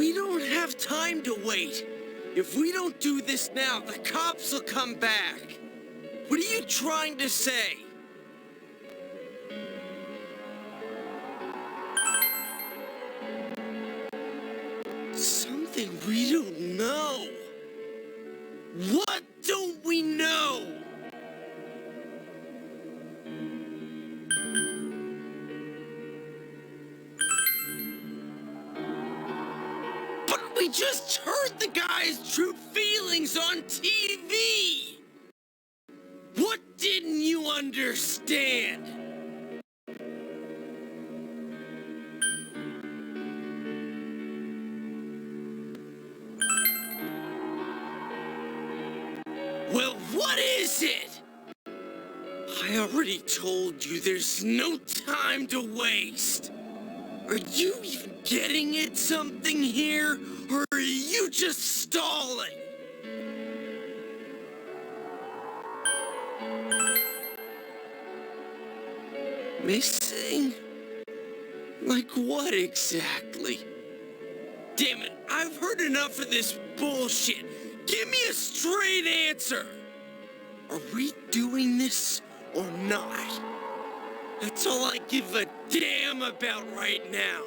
We don't have time to wait. If we don't do this now, the cops will come back. What are you trying to say? Something we don't know. What don't we know? But we just heard the guy's true feelings on TV. What didn't you understand? Well, what is it? I already told you there's no time to waste. Are you even getting at something here, or are you just stalling? Missing? Like what exactly? Damn it, I've heard enough of this bullshit. Give me a straight answer. Are we doing this or not? That's all I give a damn about right now.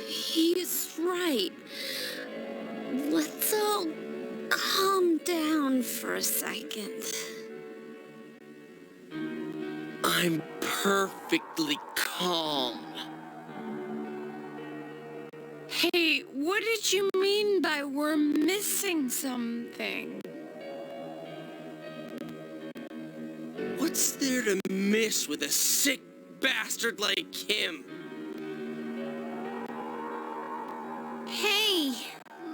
He's right. Let's all calm down for a second. I'm perfectly calm. Hey, what did you mean by we're missing something? What's there to miss with a sick bastard like him? Hey,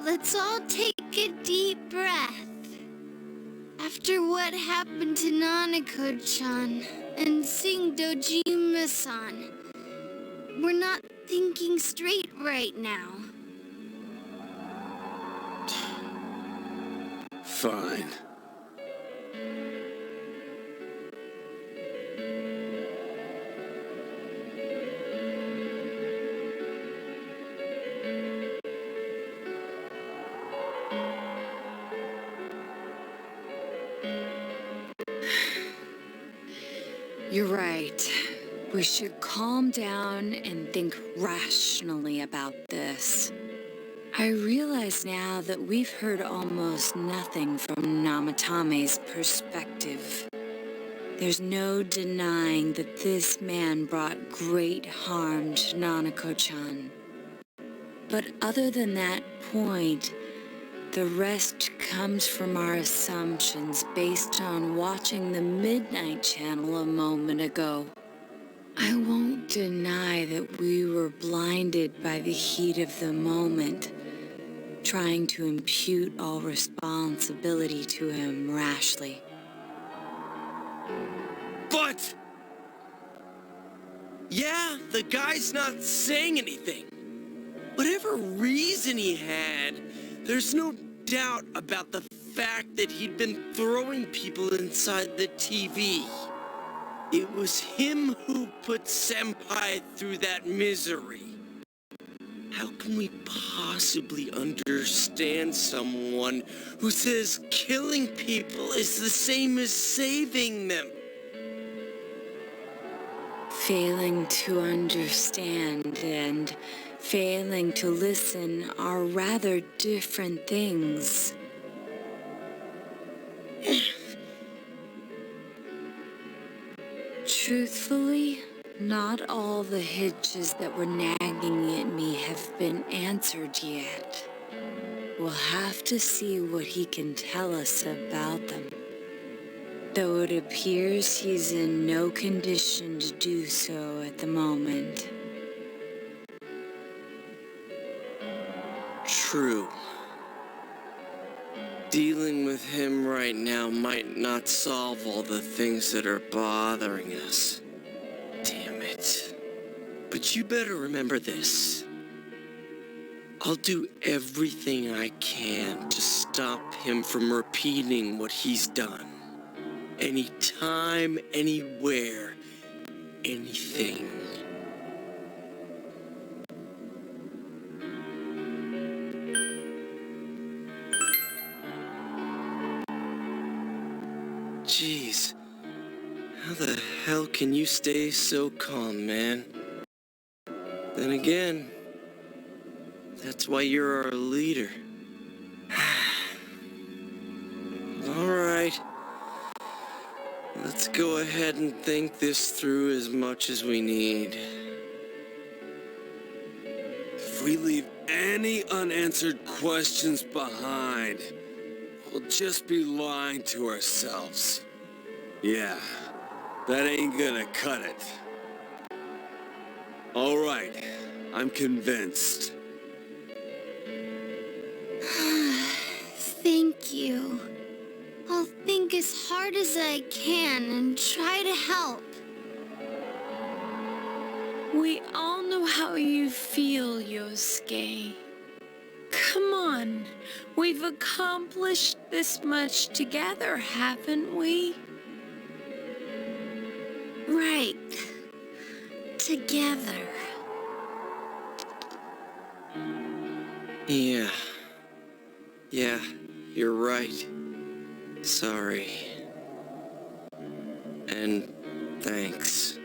let's all take a deep breath. After what happened to Nanako-chan and Sing Dojima-san, we're not thinking straight right now. Fine. You're right. We should calm down and think rationally about this. I realize now that we've heard almost nothing from Namatame's perspective. There's no denying that this man brought great harm to Nanako-chan. But other than that point, the rest comes from our assumptions based on watching the Midnight Channel a moment ago. I won't deny that we were blinded by the heat of the moment, trying to impute all responsibility to him rashly. But... yeah, the guy's not saying anything. Whatever reason he had, there's no doubt about the fact that he'd been throwing people inside the TV. It was him who put Senpai through that misery. How can we possibly understand someone who says killing people is the same as saving them? Failing to understand and failing to listen are rather different things. Truthfully, not all the hitches that were nagging at me have been answered yet. We'll have to see what he can tell us about them. Though it appears he's in no condition to do so at the moment. True. Dealing with him right now might not solve all the things that are bothering us. Damn it. But you better remember this. I'll do everything I can to stop him from repeating what he's done. Anytime, anywhere, anything. Jeez, how the hell can you stay so calm, man? Then again, that's why you're our leader. All right. Let's go ahead and think this through as much as we need. If we leave any unanswered questions behind, we'll just be lying to ourselves. Yeah, that ain't gonna cut it. All right, I'm convinced. Thank you. I'll think as hard as I can and try to help. We all know how you feel, Yosuke. Come on, we've accomplished this much together, haven't we? Right. Together. Yeah. Yeah, you're right. Sorry. And thanks.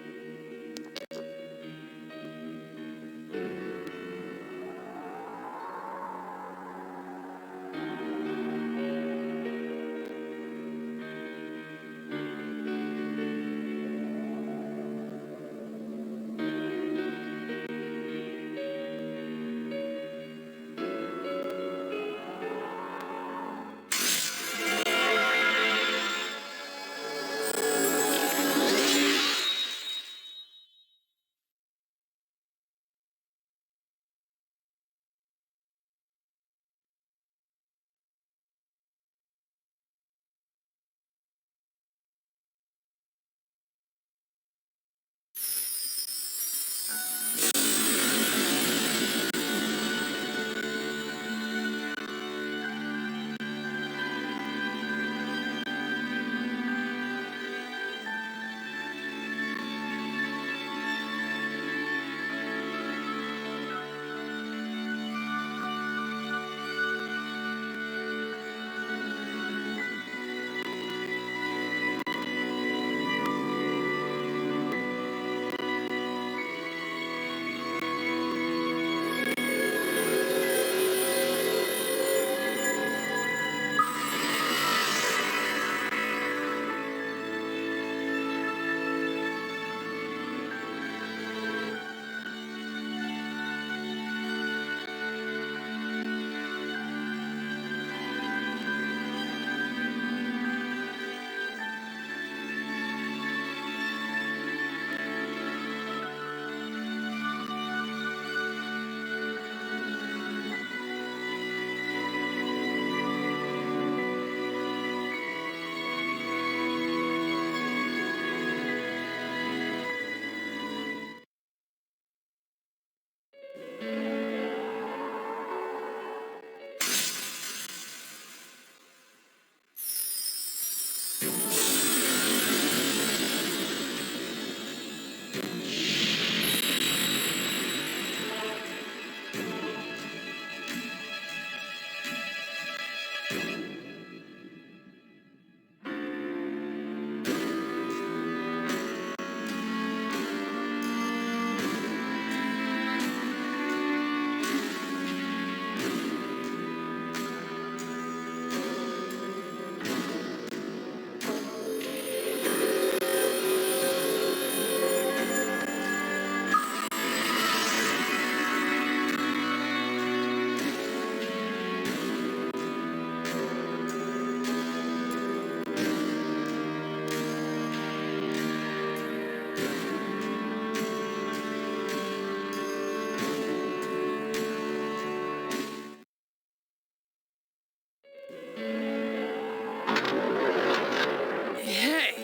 Hey,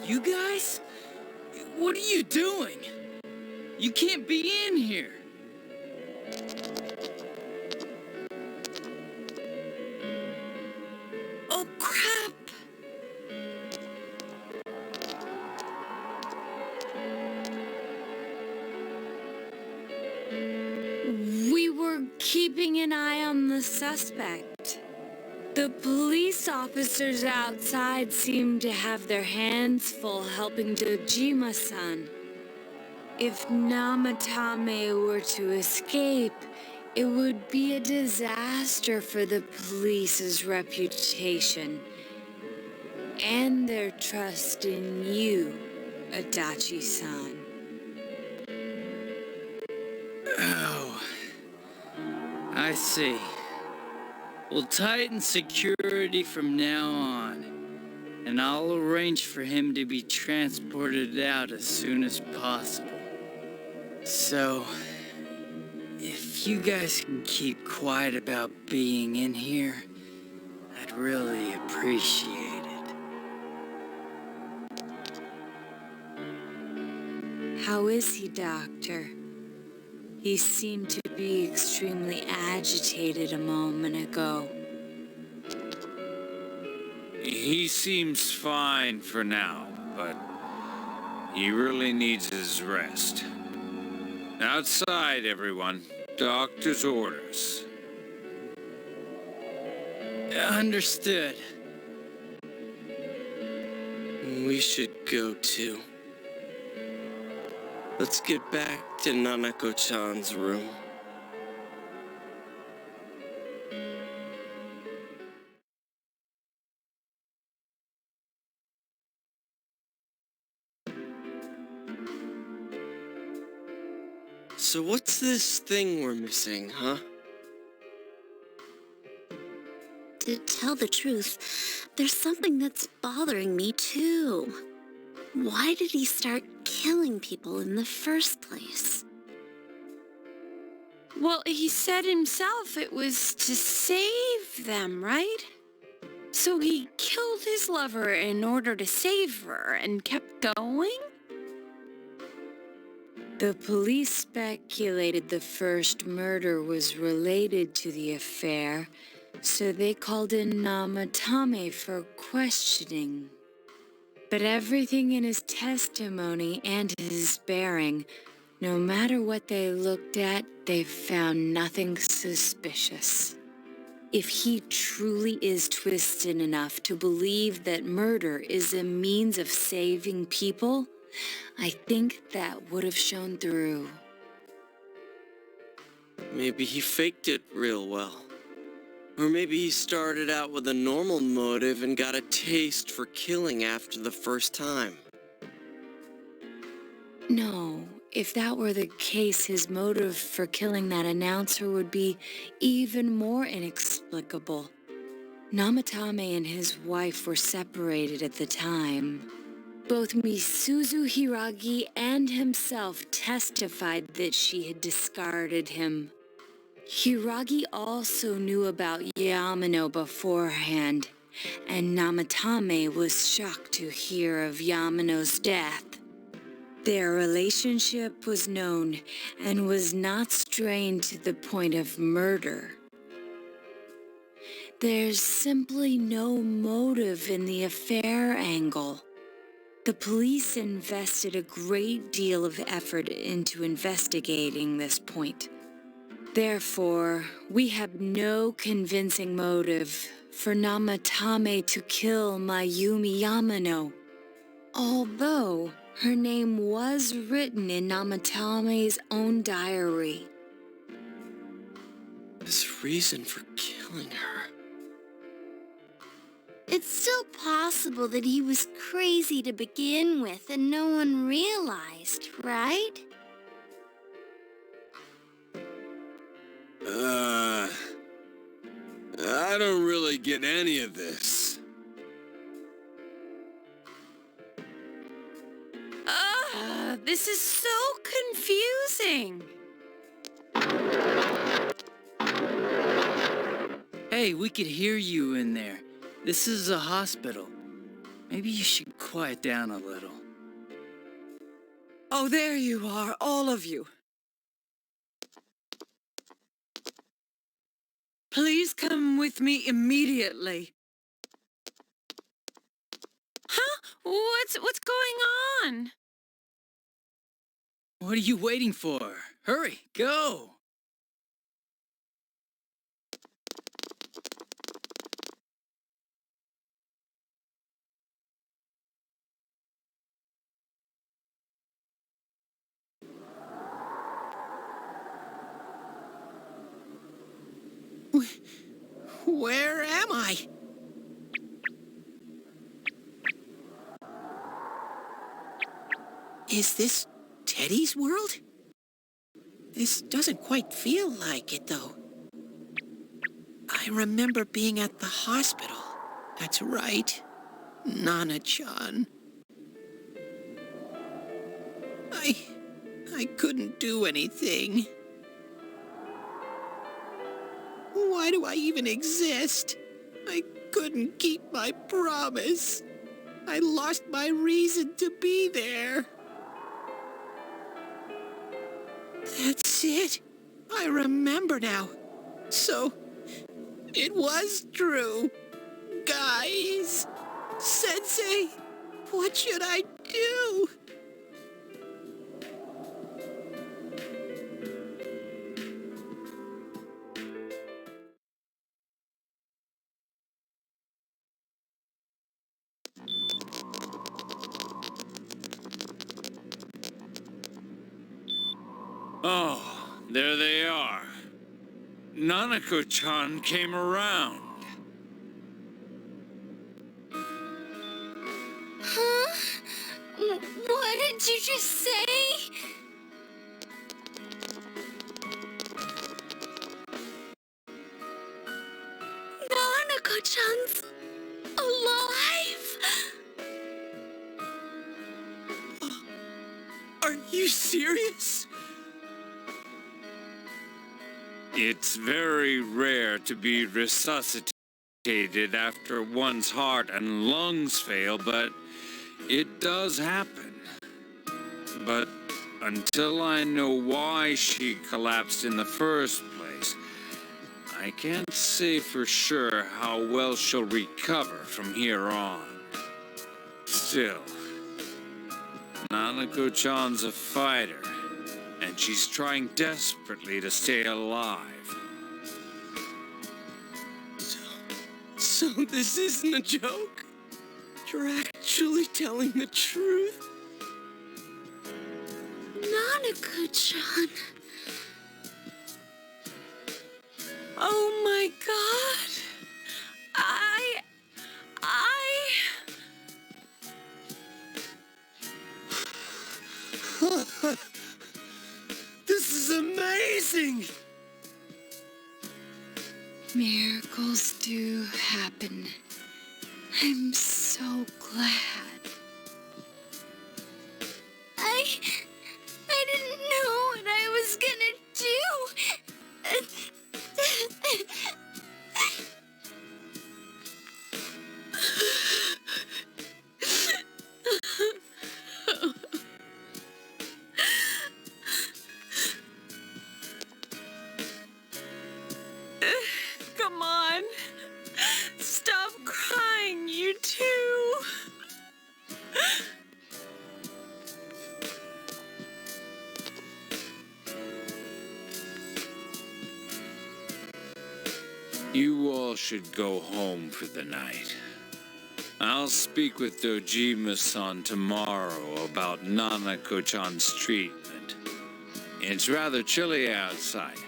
you guys? What are you doing? You can't be in here. Oh, crap! We were keeping an eye on the suspect. The police officers outside seemed to have their hands full helping Dojima-san. If Namatame were to escape, it would be a disaster for the police's reputation and their trust in you, Adachi-san. Oh, I see. We'll tighten security from now on, and I'll arrange for him to be transported out as soon as possible. So, if you guys can keep quiet about being in here, I'd really appreciate it. How is he, Doctor? He seemed to be extremely agitated a moment ago. He seems fine for now, but he really needs his rest. Outside, everyone. Doctor's orders. Understood. We should go too. Let's get back to Nanako-chan's room. So what's this thing we're missing, huh? To tell the truth, there's something that's bothering me too. Why did he start killing people in the first place? Well, he said himself it was to save them, right? So he killed his lover in order to save her and kept going? The police speculated the first murder was related to the affair, so they called in Namatame for questioning. But everything in his testimony and his bearing, no matter what they looked at, they found nothing suspicious. If he truly is twisted enough to believe that murder is a means of saving people, I think that would have shown through. Maybe he faked it real well. Or maybe he started out with a normal motive and got a taste for killing after the first time. No, if that were the case, his motive for killing that announcer would be even more inexplicable. Namatame and his wife were separated at the time. Both Misuzu Hiragi and himself testified that she had discarded him. Hiragi also knew about Yamano beforehand, and Namatame was shocked to hear of Yamano's death. Their relationship was known and was not strained to the point of murder. There's simply no motive in the affair angle. The police invested a great deal of effort into investigating this point. Therefore, we have no convincing motive for Namatame to kill Mayumi Yamano, although her name was written in Namatame's own diary. His reason for killing her. It's still possible that he was crazy to begin with and no one realized, right? I don't really get any of this. This is so confusing. Hey, we could hear you in there. This is a hospital. Maybe you should quiet down a little. Oh, there you are, all of you. Please come with me immediately. Huh? What's going on? What are you waiting for? Hurry, go! Where am I? Is this Teddy's world? This doesn't quite feel like it, though. I remember being at the hospital. That's right. Nana-chan. I couldn't do anything. Why do I even exist? I couldn't keep my promise. I lost my reason to be there. That's it. I remember now. So, it was true. Guys, Sensei, what should I do? Oh, there they are. Nanako-chan came around. Huh? What did you just say? Nanako-chan's alive! Are you serious? It's very rare to be resuscitated after one's heart and lungs fail, but it does happen. But until I know why she collapsed in the first place, I can't say for sure how well she'll recover from here on. Still, Nanako-chan's a fighter, and she's trying desperately to stay alive. So this isn't a joke? You're actually telling the truth? Nanako-chan. Oh my god. This is amazing! Miracles do happen. I'm so glad. I didn't know what I was gonna do. Come on. Stop crying, you two. You all should go home for the night. I'll speak with Dojima-san tomorrow about Nanako-chan's treatment. It's rather chilly outside.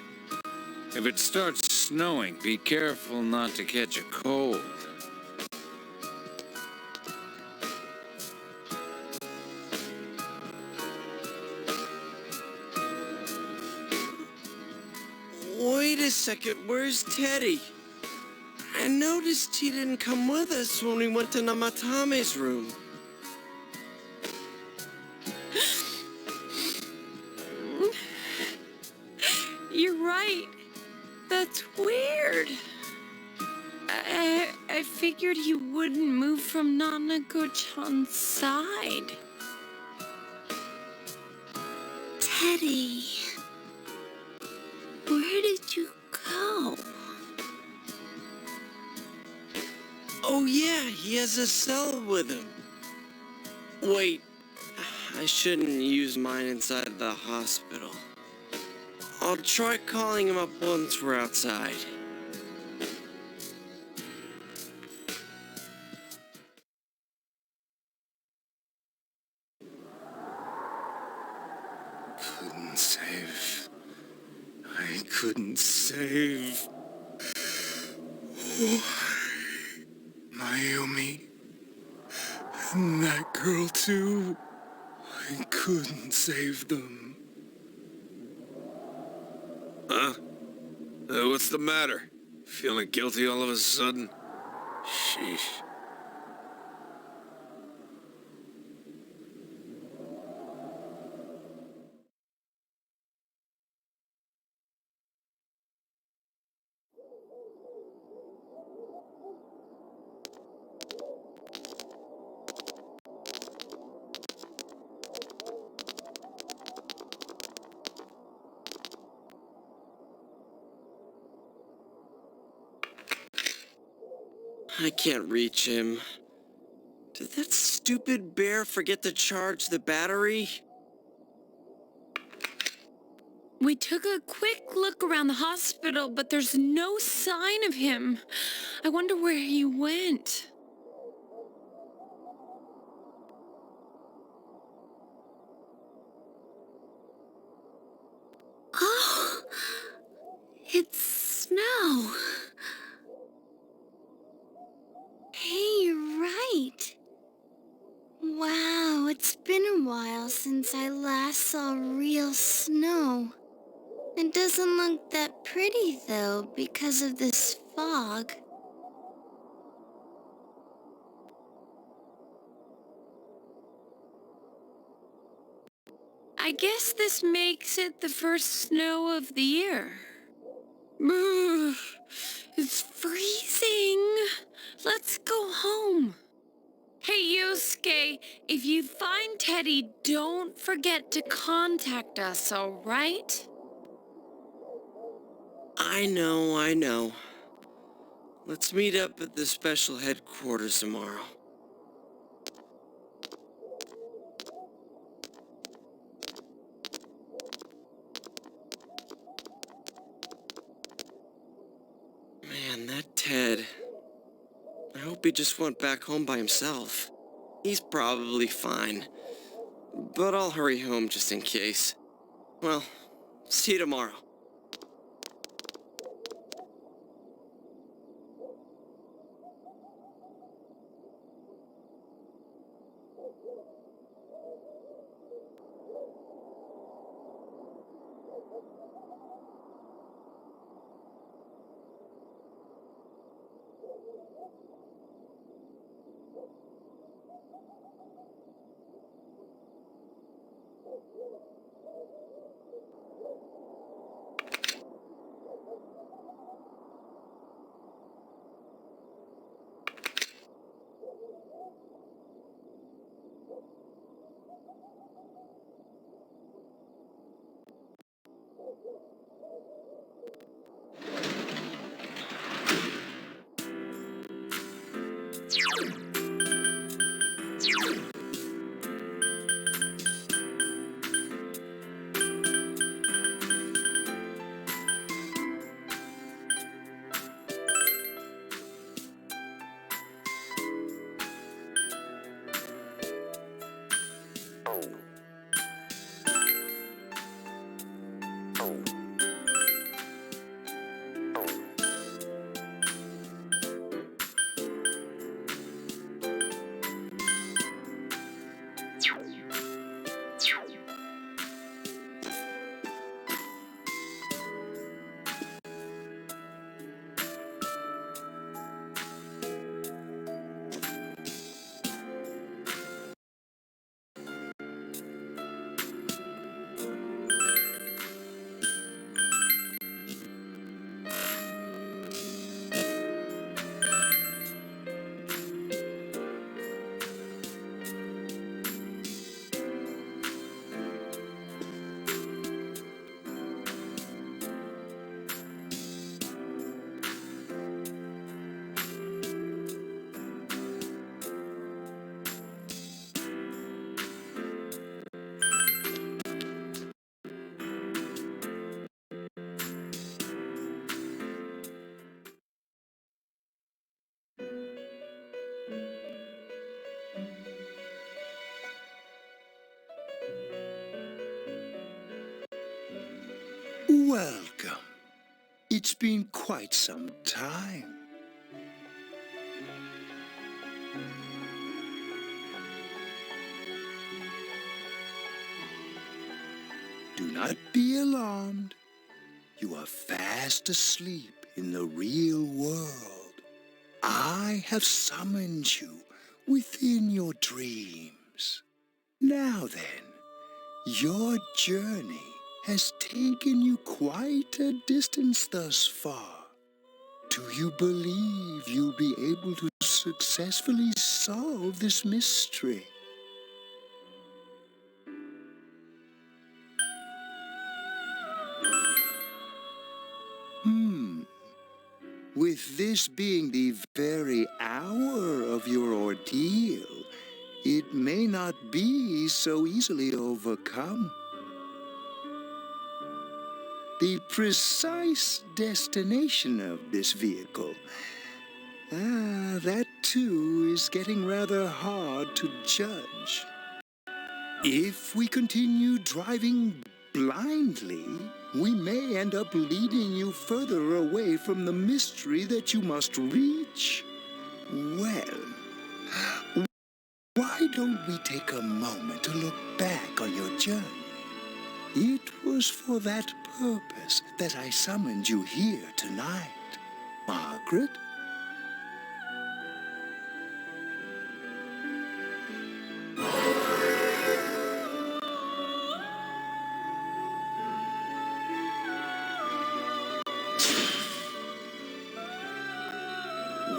If it starts snowing, be careful not to catch a cold. Wait a second, where's Teddy? I noticed he didn't come with us when we went to Namatame's room. You're right. That's weird. I figured he wouldn't move from Nanako-chan's side. Teddy. Where did you go? Oh yeah, he has a cell with him. Wait, I shouldn't use mine inside the hospital. I'll try calling him up once we're outside. Couldn't save. I couldn't save. Mayumi. And that girl too. I couldn't save them. Huh? What's the matter? Feeling guilty all of a sudden? Sheesh. I can't reach him. Did that stupid bear forget to charge the battery? We took a quick look around the hospital, but there's no sign of him. I wonder where he went. Oh, it's snow. Hey, you're right. Wow, it's been a while since I last saw real snow. It doesn't look that pretty though because of this fog. I guess this makes it the first snow of the year. Ugh, it's freezing. Let's go home. Hey, Yosuke, if you find Teddy, don't forget to contact us, all right? I know. Let's meet up at the special headquarters tomorrow. Man, that Ted. I hope he just went back home by himself. He's probably fine. But I'll hurry home just in case. Well, see you tomorrow. Welcome. It's been quite some time. Do not be alarmed. You are fast asleep in the real world. I have summoned you within your dreams. Now then, your journey has taken you quite a distance thus far. Do you believe you'll be able to successfully solve this mystery? With this being the very hour of your ordeal, it may not be so easily overcome. The precise destination of this vehicle, that too is getting rather hard to judge. If we continue driving blindly, we may end up leading you further away from the mystery that you must reach. Well, why don't we take a moment to look back on your journey? It was for that purpose that I summoned you here tonight, Margaret.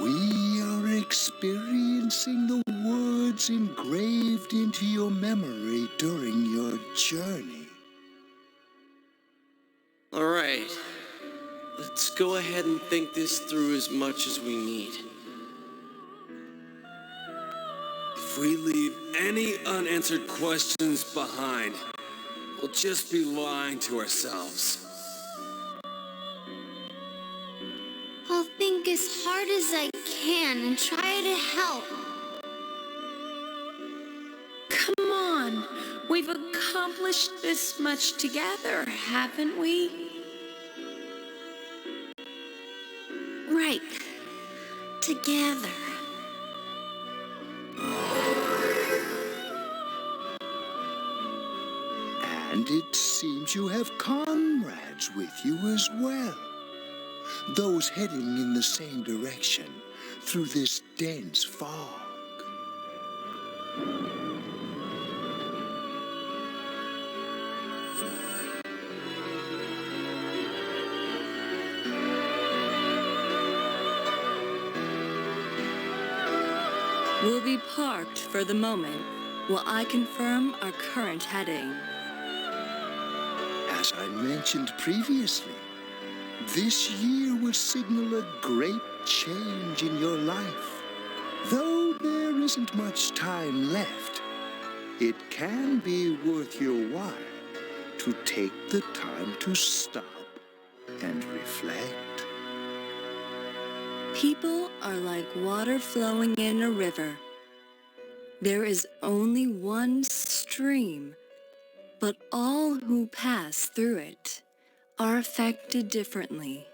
We are experiencing the words engraved into your memory during your journey. All right. Let's go ahead and think this through as much as we need. If we leave any unanswered questions behind, we'll just be lying to ourselves. I'll think as hard as I can and try to help. Come on, we've accomplished this much together, haven't we? Right. Together. And it seems you have comrades with you as well. Those heading in the same direction through this dense fog. We'll be parked for the moment while I confirm our current heading. As I mentioned previously, this year will signal a great change in your life. Though there isn't much time left, it can be worth your while to take the time to stop and reflect. People are like water flowing in a river. There is only one stream, but all who pass through it are affected differently.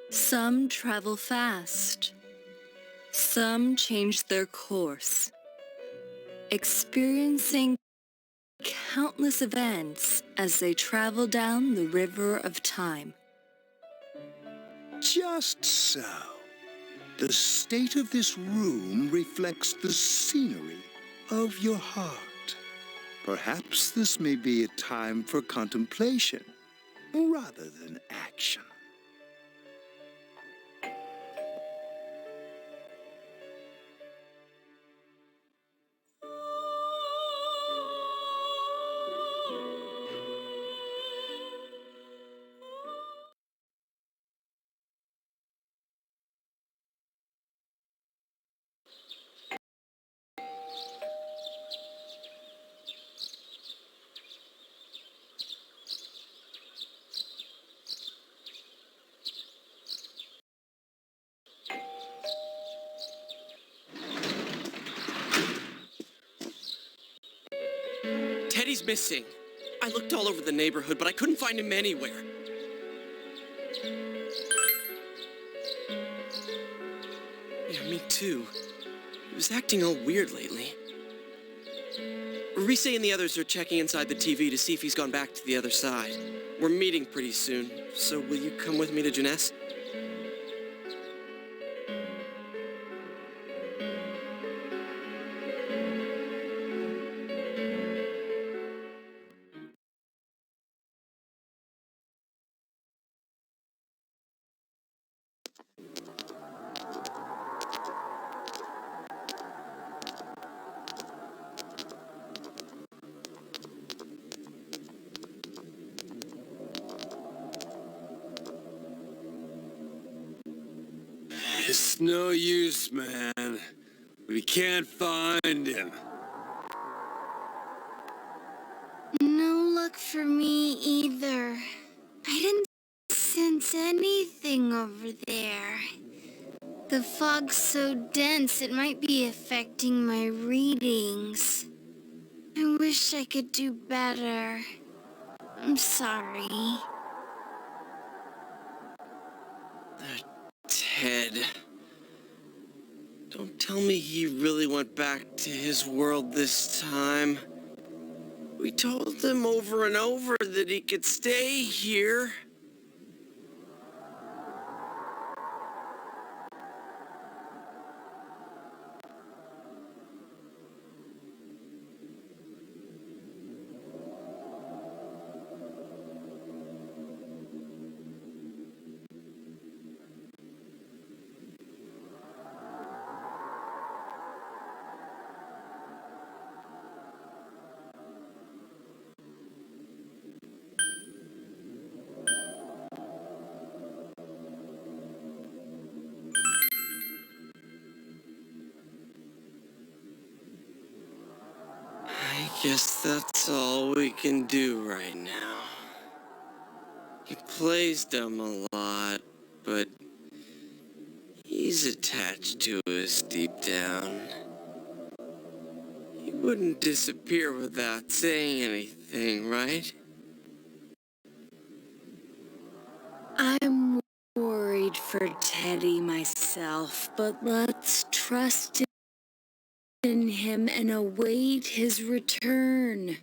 Some travel fast. Some change their course, experiencing countless events as they travel down the river of time. Just so. The state of this room reflects the scenery of your heart. Perhaps this may be a time for contemplation rather than action. Teddy's missing. I looked all over the neighborhood, but I couldn't find him anywhere. Yeah, me too. He was acting all weird lately. Rise and the others are checking inside the TV to see if he's gone back to the other side. We're meeting pretty soon, so will you come with me to Jeunesse? It's no use, man. We can't find him. No luck for me either. I didn't sense anything over there. The fog's so dense it might be affecting my readings. I wish I could do better. I'm sorry. Ted. Don't tell me he really went back to his world this time. We told him over and over that he could stay here. I guess that's all we can do right now. He plays dumb a lot, but he's attached to us deep down. He wouldn't disappear without saying anything, right? I'm worried for Teddy myself, but let's trust in him and await his return.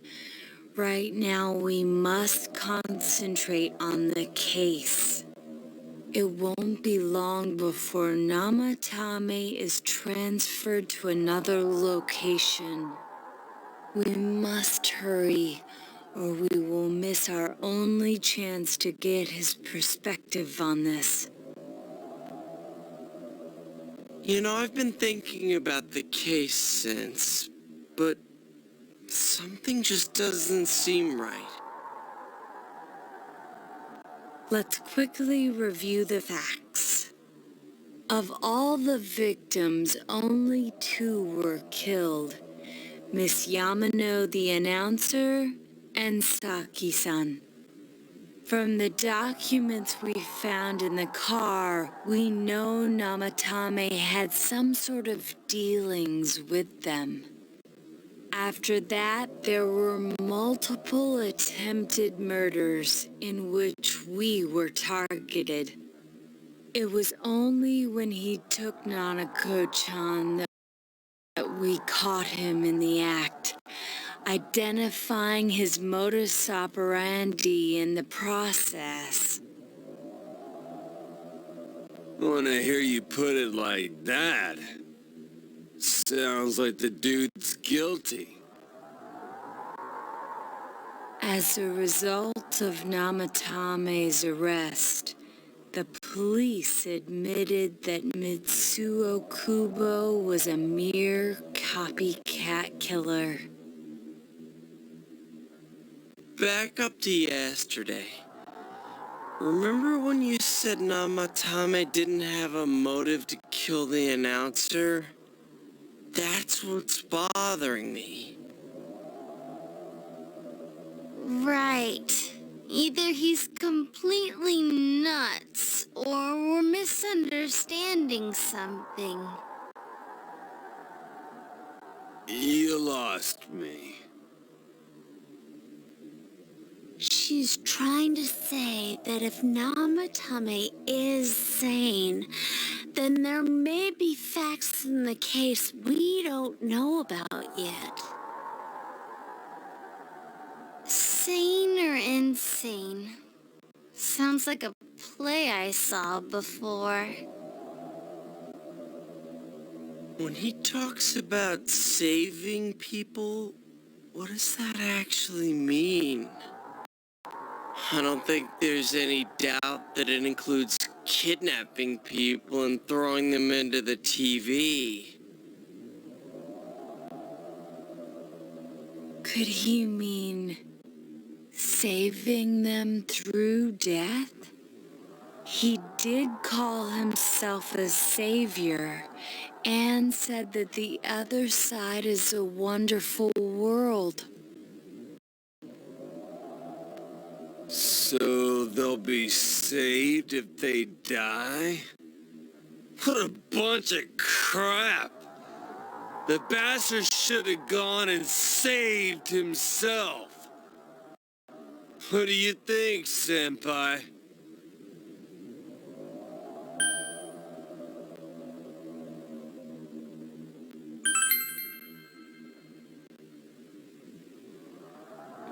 Right now, we must concentrate on the case. It won't be long before Namatame is transferred to another location. We must hurry, or we will miss our only chance to get his perspective on this. You know, I've been thinking about the case since, but something just doesn't seem right. Let's quickly review the facts. Of all the victims, only 2 were killed. Miss Yamano, the announcer, and Saki-san. From the documents we found in the car, we know Namatame had some sort of dealings with them. After that, there were multiple attempted murders in which we were targeted. It was only when he took Nanako-chan that we caught him in the act, identifying his modus operandi in the process. When I hear you put it like that, sounds like the dude's guilty. As a result of Namatame's arrest, the police admitted that Mitsuo Kubo was a mere copycat killer. Back up to yesterday. Remember when you said Namatame didn't have a motive to kill the announcer? That's what's bothering me. Right. Either he's completely nuts, or we're misunderstanding something. You lost me. she's trying to say that if Namatame is sane, then there may be facts in the case we don't know about yet. Sane or insane? Sounds like a play I saw before. When he talks about saving people, what does that actually mean? I don't think there's any doubt that it includes kidnapping people and throwing them into the TV. Could he mean saving them through death? He did call himself a savior and said that the other side is a wonderful world. So they'll be saved if they die? What a bunch of crap! The bastard should have gone and saved himself. What do you think, Senpai?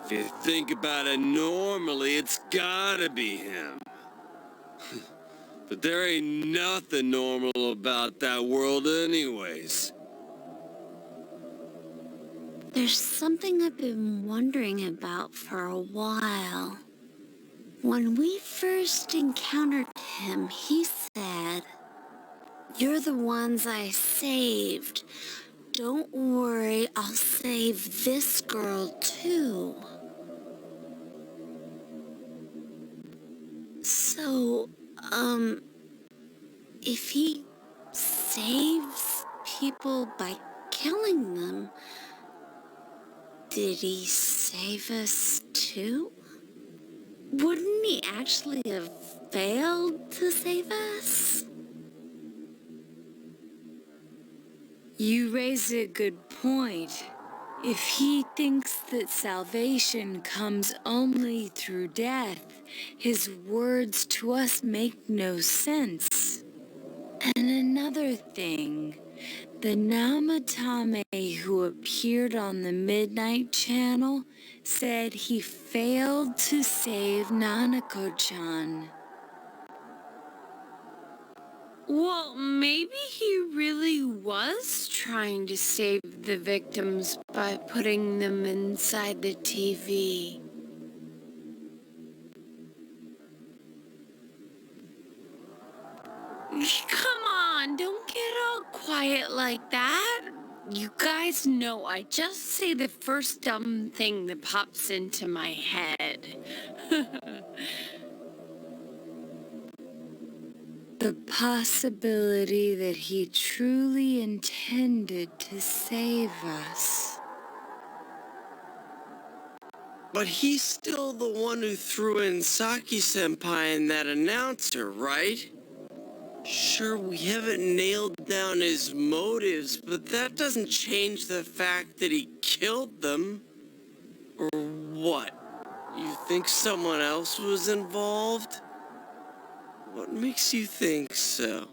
If you think about it normally, it's gotta be him. But there ain't nothing normal about that world anyways. There's something I've been wondering about for a while. When we first encountered him, he said, "You're the ones I saved. Don't worry, I'll save this girl too." So, if he saves people by killing them, did he save us too? Wouldn't he actually have failed to save us? You raise a good point. If he thinks that salvation comes only through death, his words to us make no sense. And another thing, the Namatame who appeared on the Midnight Channel said he failed to save Nanako-chan. Well, maybe he really was trying to save the victims by putting them inside the TV. Come on, don't get all quiet like that. You guys know I just say the first dumb thing that pops into my head. The possibility that he truly intended to save us. But he's still the one who threw in Saki-senpai and that announcer, right? Sure, we haven't nailed down his motives, but that doesn't change the fact that he killed them. Or what? You think someone else was involved? What makes you think so?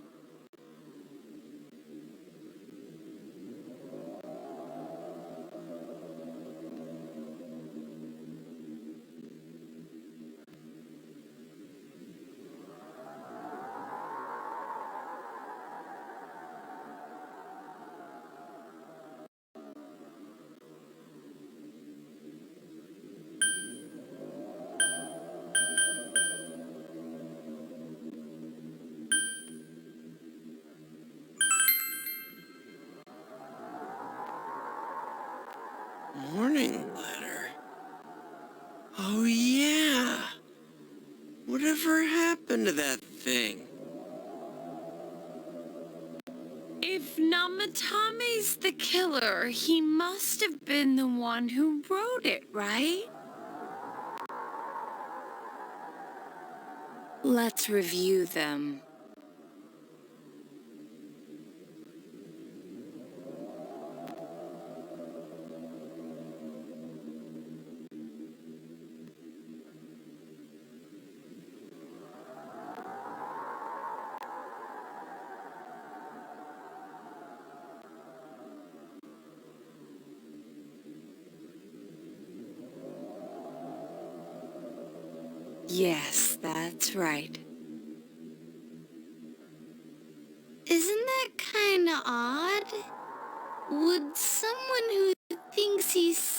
Morning letter. Oh yeah. Whatever happened to that thing? If Namatame's the killer, he must have been the one who wrote it, right? Let's review them. Yes, that's right. Isn't that kinda odd? Would someone who thinks he's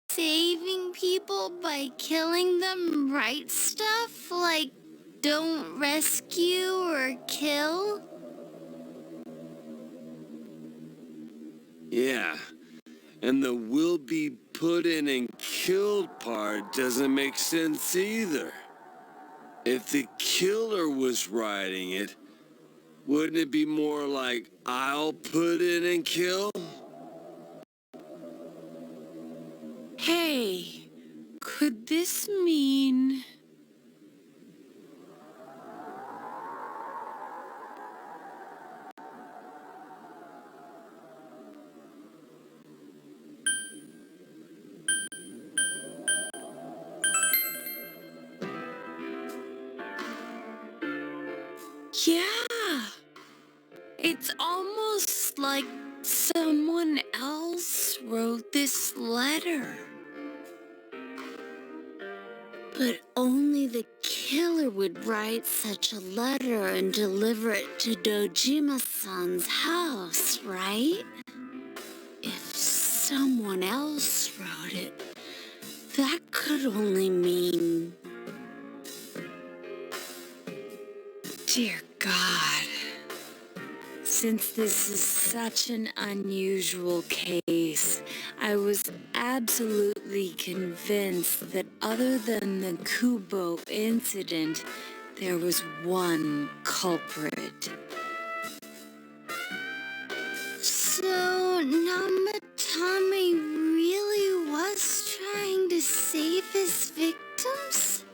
saving people by killing them write stuff like don't rescue or kill? Yeah, and the will be put in and killed part doesn't make sense either. If the killer was writing it, wouldn't it be more like I'll put in and kill? Hey, could this mean... Yeah, it's almost like someone else wrote this letter. But only the killer would write such a letter and deliver it to Dojima-san's house, right? If someone else wrote it, that could only mean... Dear God. Since this is such an unusual case, I was absolutely convinced that other than the Kubo incident, there was one culprit. So Namatame really was trying to save his victims?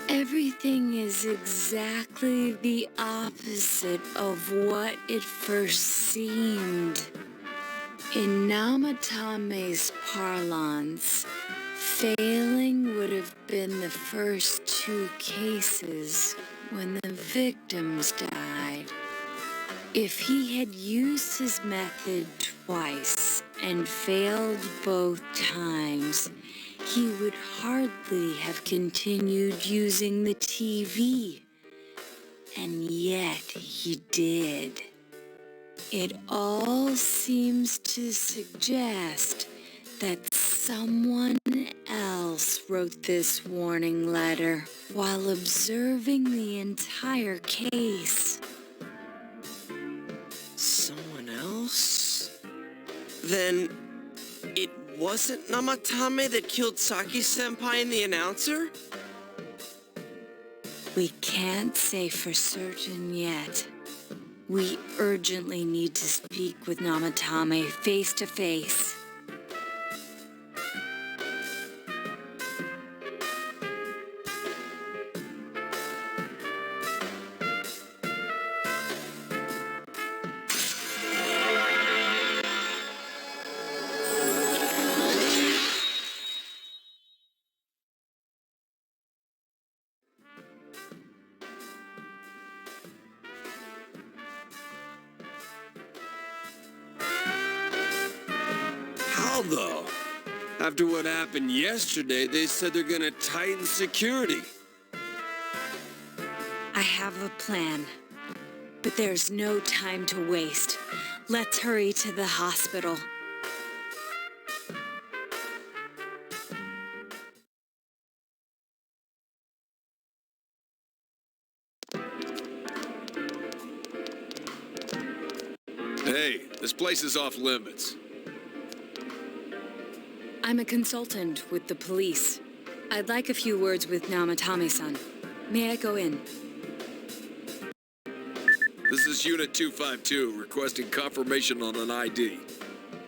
Everything is exactly the opposite of what it first seemed. In Namatame's parlance, failing would have been the first two cases when the victims died. If he had used his method twice and failed both times, he would hardly have continued using the TV. And yet he did. It all seems to suggest that someone else wrote this warning letter while observing the entire case. Someone else? Then it wasn't Namatame that killed Saki-senpai and the announcer? We can't say for certain yet. We urgently need to speak with Namatame face to face. How though? After what happened yesterday, they said they're gonna tighten security. I have a plan, but there's no time to waste. Let's hurry to the hospital. Hey, this place is off limits. I'm a consultant with the police. I'd like a few words with Namatame-san. May I go in? This is Unit 252, requesting confirmation on an ID.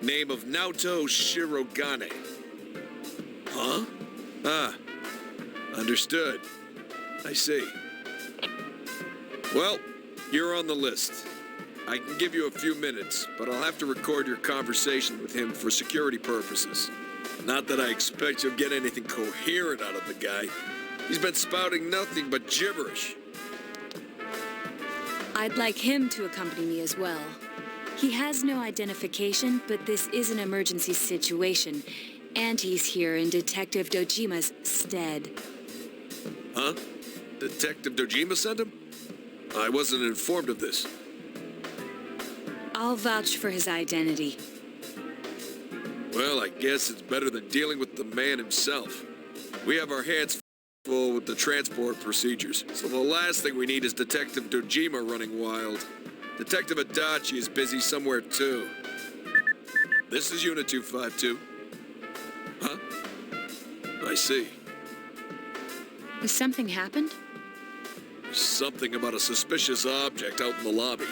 Name of Naoto Shirogane. Huh? Ah, understood. I see. Well, you're on the list. I can give you a few minutes, but I'll have to record your conversation with him for security purposes. Not that I expect you'll get anything coherent out of the guy. He's been spouting nothing but gibberish. I'd like him to accompany me as well. He has no identification, but this is an emergency situation. And he's here in Detective Dojima's stead. Huh? Detective Dojima sent him? I wasn't informed of this. I'll vouch for his identity. Well, I guess it's better than dealing with the man himself. We have our hands full with the transport procedures, so the last thing we need is Detective Dojima running wild. Detective Adachi is busy somewhere too. This is Unit 252. Huh? I see. Has something happened? Something about a suspicious object out in the lobby.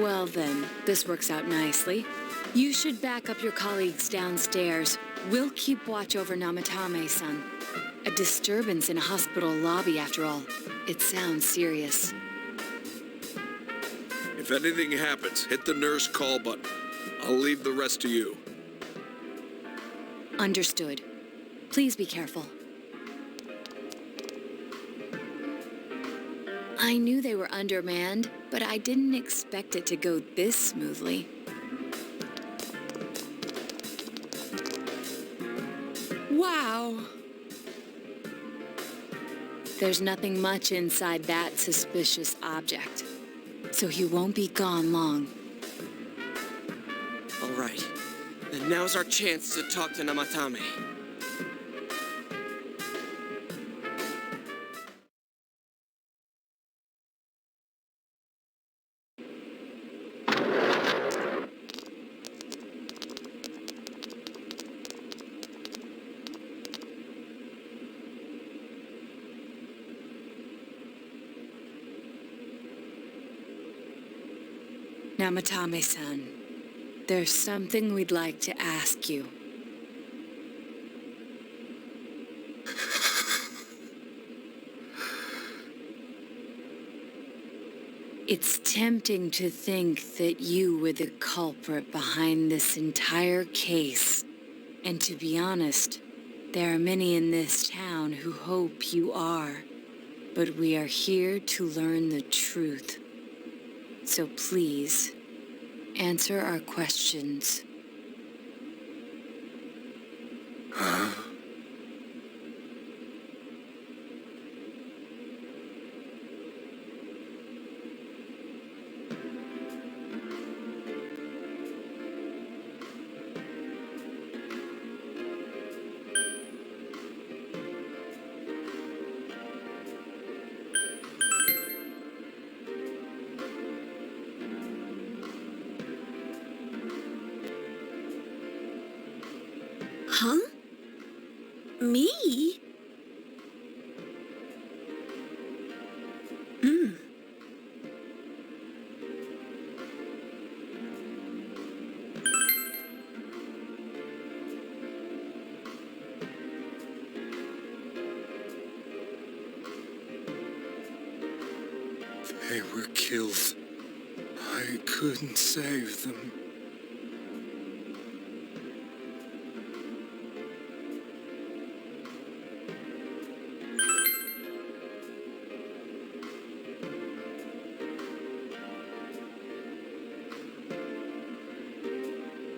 Well then, this works out nicely. You should back up your colleagues downstairs. We'll keep watch over Namatame-san. A disturbance in a hospital lobby, after all. It sounds serious. If anything happens, hit the nurse call button. I'll leave the rest to you. Understood. Please be careful. I knew they were undermanned, but I didn't expect it to go this smoothly. Wow. There's nothing much inside that suspicious object, so he won't be gone long. All right. Then now's our chance to talk to Namatame. Namatame-san, there's something we'd like to ask you. It's tempting to think that you were the culprit behind this entire case. And to be honest, there are many in this town who hope you are. But we are here to learn the truth. So please, answer our questions. Huh? Huh? Me? They were killed. I couldn't save them.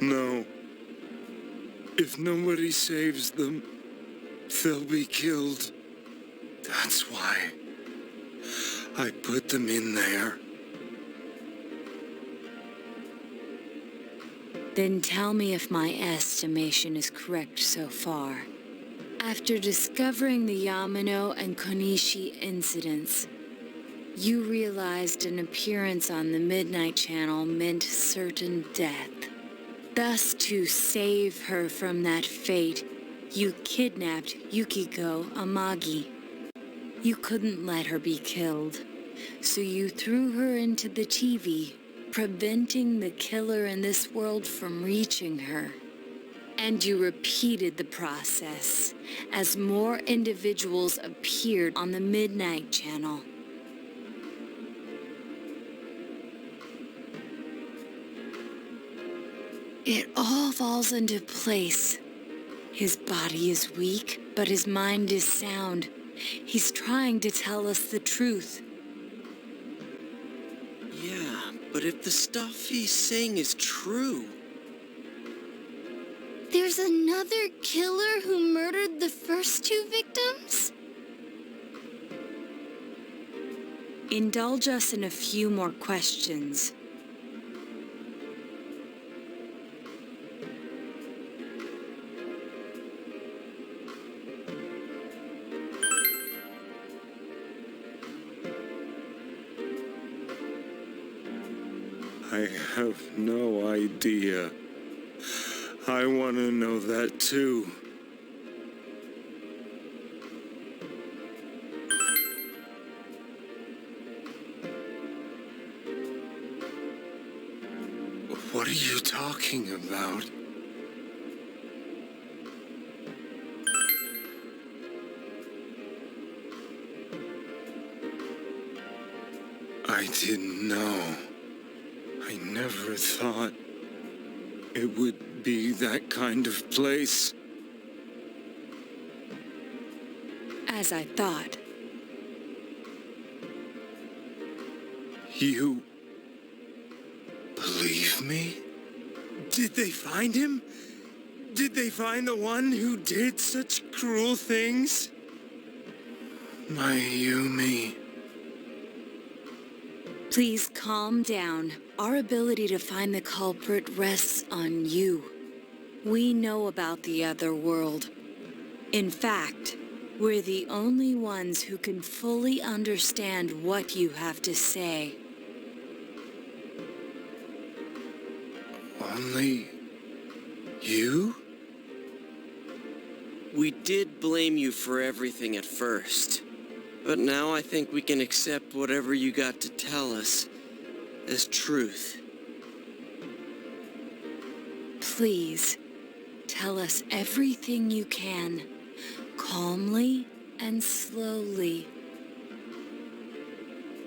No. If nobody saves them, they'll be killed. That's why I put them in there. Then tell me if my estimation is correct so far. After discovering the Yamano and Konishi incidents, you realized an appearance on the Midnight Channel meant certain death. Thus, to save her from that fate, you kidnapped Yukiko Amagi. You couldn't let her be killed, so you threw her into the TV, preventing the killer in this world from reaching her. And you repeated the process as more individuals appeared on the Midnight Channel. It all falls into place. His body is weak, but his mind is sound. He's trying to tell us the truth. Yeah, but if the stuff he's saying is true, There's another killer who murdered the first two victims? Indulge us in a few more questions. I have no idea. I want to know that too. What are you talking about? I didn't know. I never thought it would be that kind of place. As I thought. You believe me? Did they find him? Did they find the one who did such cruel things? Mayumi. Please calm down. Our ability to find the culprit rests on you. We know about the other world. In fact, we're the only ones who can fully understand what you have to say. Only you? We did blame you for everything at first, but now I think we can accept whatever you got to tell us as truth. Please, tell us everything you can, calmly and slowly.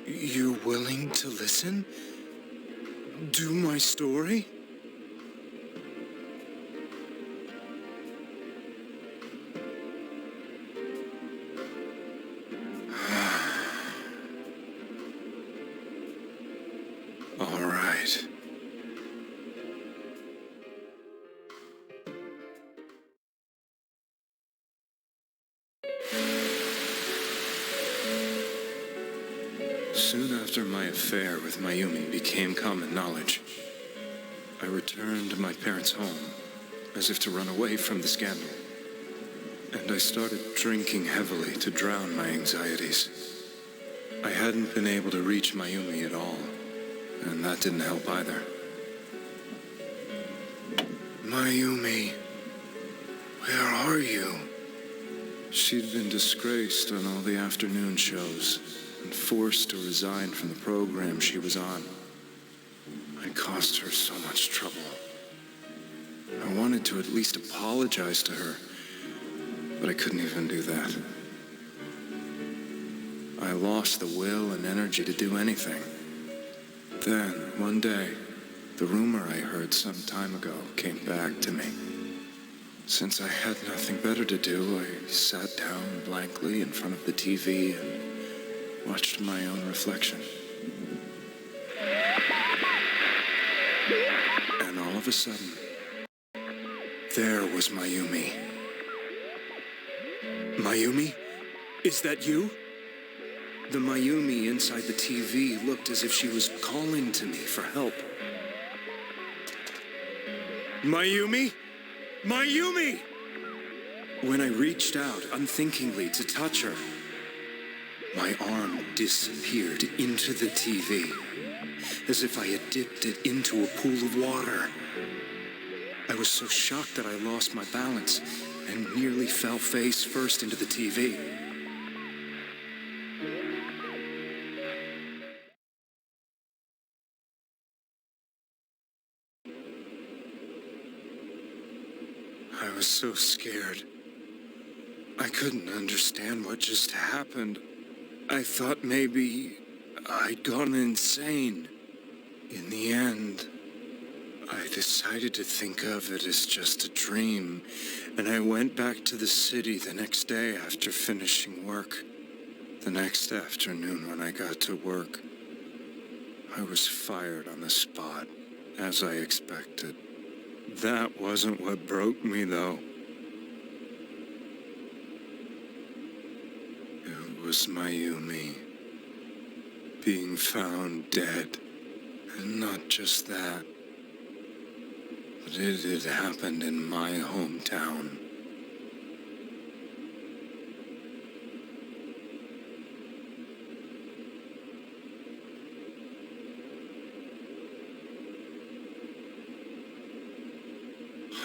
You're willing to listen? Do my story? All right. Soon after my affair with Mayumi became common knowledge, I returned to my parents' home, as if to run away from the scandal. And I started drinking heavily to drown my anxieties. I hadn't been able to reach Mayumi at all, and that didn't help either. Mayumi, where are you? She'd been disgraced on all the afternoon shows and forced to resign from the program she was on. I'd caused her so much trouble. I wanted to at least apologize to her, but I couldn't even do that. I lost the will and energy to do anything. Then, one day, the rumor I heard some time ago came back to me. Since I had nothing better to do, I sat down blankly in front of the TV and watched my own reflection. And all of a sudden, there was Mayumi. Mayumi? Is that you? The Mayumi inside the TV looked as if she was calling to me for help. Mayumi? Mayumi! When I reached out unthinkingly to touch her, my arm disappeared into the TV, as if I had dipped it into a pool of water. I was so shocked that I lost my balance and nearly fell face first into the TV. I was so scared. I couldn't understand what just happened. I thought maybe I'd gone insane. In the end, I decided to think of it as just a dream, and I went back to the city the next day after finishing work. The next afternoon when I got to work, I was fired on the spot, as I expected. That wasn't what broke me, though. It was Mayumi being found dead. And not just that, but it had happened in my hometown.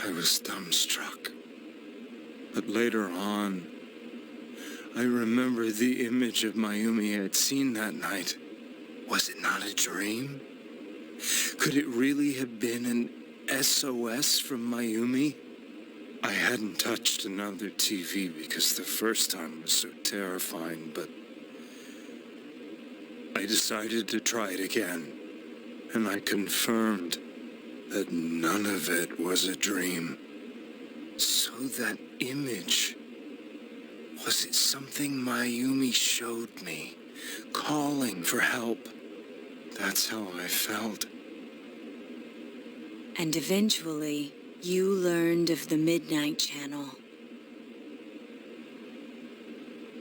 I was dumbstruck. But later on, I remember the image of Mayumi I had seen that night. Was it not a dream? Could it really have been an SOS from Mayumi? I hadn't touched another TV because the first time was so terrifying, but I decided to try it again, and I confirmed that none of it was a dream. So that image, was it something Mayumi showed me, calling for help? That's how I felt. And eventually, you learned of the Midnight Channel.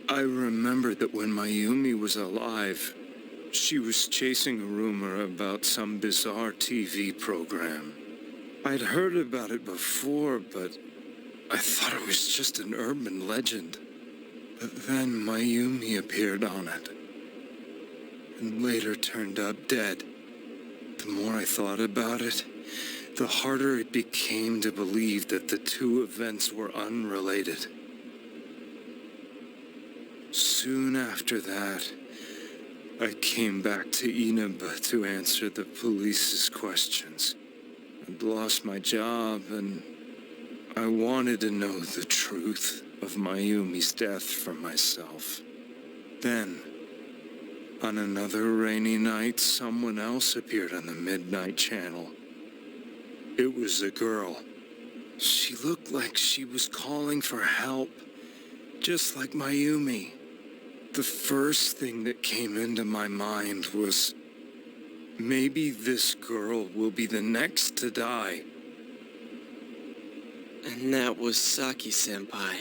I remember that when Mayumi was alive, she was chasing a rumor about some bizarre TV program. I'd heard about it before, but I thought it was just an urban legend. But then Mayumi appeared on it, and later turned up dead. The more I thought about it, the harder it became to believe that the two events were unrelated. Soon after that, I came back to Inaba to answer the police's questions. I'd lost my job, and I wanted to know the truth of Mayumi's death for myself. Then, on another rainy night, someone else appeared on the Midnight Channel. It was a girl. She looked like she was calling for help, just like Mayumi. The first thing that came into my mind was, maybe this girl will be the next to die. And that was Saki-senpai.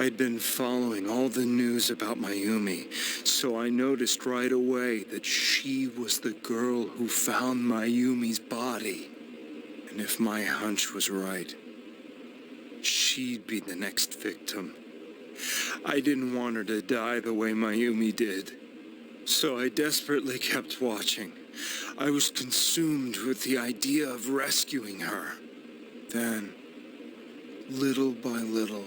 I'd been following all the news about Mayumi, so I noticed right away that she was the girl who found Mayumi's body. And if my hunch was right, she'd be the next victim. I didn't want her to die the way Mayumi did, so I desperately kept watching. I was consumed with the idea of rescuing her. Then, little by little,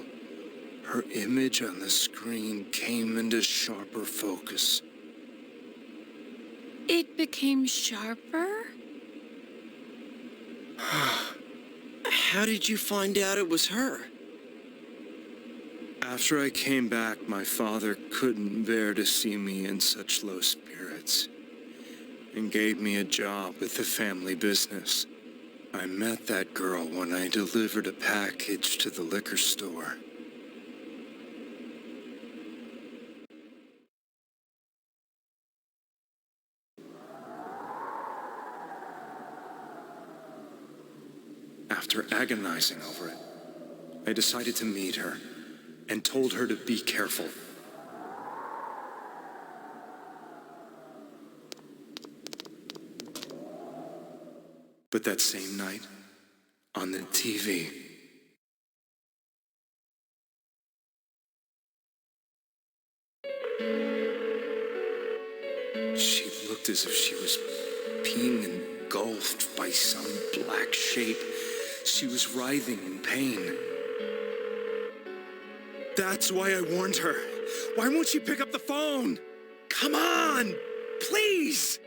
her image on the screen came into sharper focus. It became sharper? How did you find out it was her? After I came back, my father couldn't bear to see me in such low spirits and gave me a job with the family business. I met that girl when I delivered a package to the liquor store. After agonizing over it, I decided to meet her and told her to be careful. But that same night, on the TV, she looked as if she was being engulfed by some black shape. She was writhing in pain. That's why I warned her. Why won't she pick up the phone? Come on, please!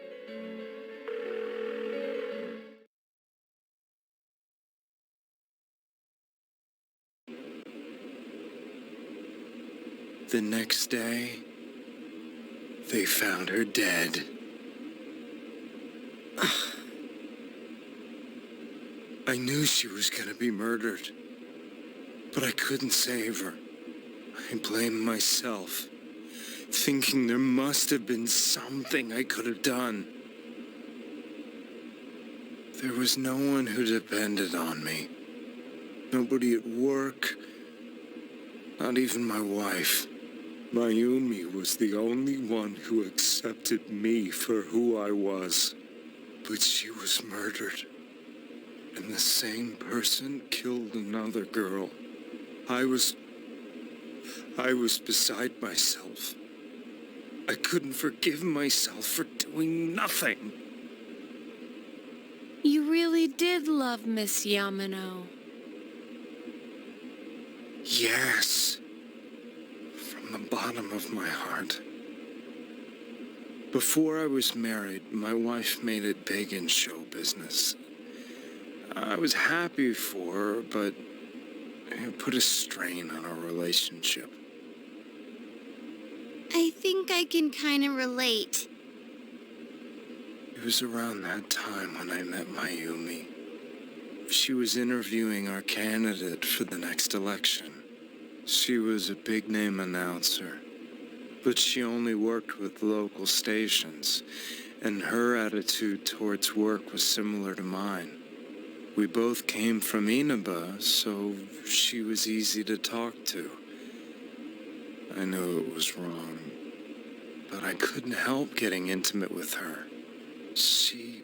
The next day, they found her dead. I knew she was gonna be murdered, but I couldn't save her. I blamed myself, thinking there must have been something I could have done. There was no one who depended on me. Nobody at work. Not even my wife. Mayumi was the only one who accepted me for who I was. But she was murdered. And the same person killed another girl. I was beside myself. I couldn't forgive myself for doing nothing. You really did love Miss Yamano. Yes. From the bottom of my heart. Before I was married, my wife made it big in show business. I was happy for her, but it put a strain on our relationship. I think I can kind of relate. It was around that time when I met Mayumi. She was interviewing our candidate for the next election. She was a big-name announcer, but she only worked with local stations, and her attitude towards work was similar to mine. We both came from Inaba, so she was easy to talk to. I knew it was wrong, but I couldn't help getting intimate with her. She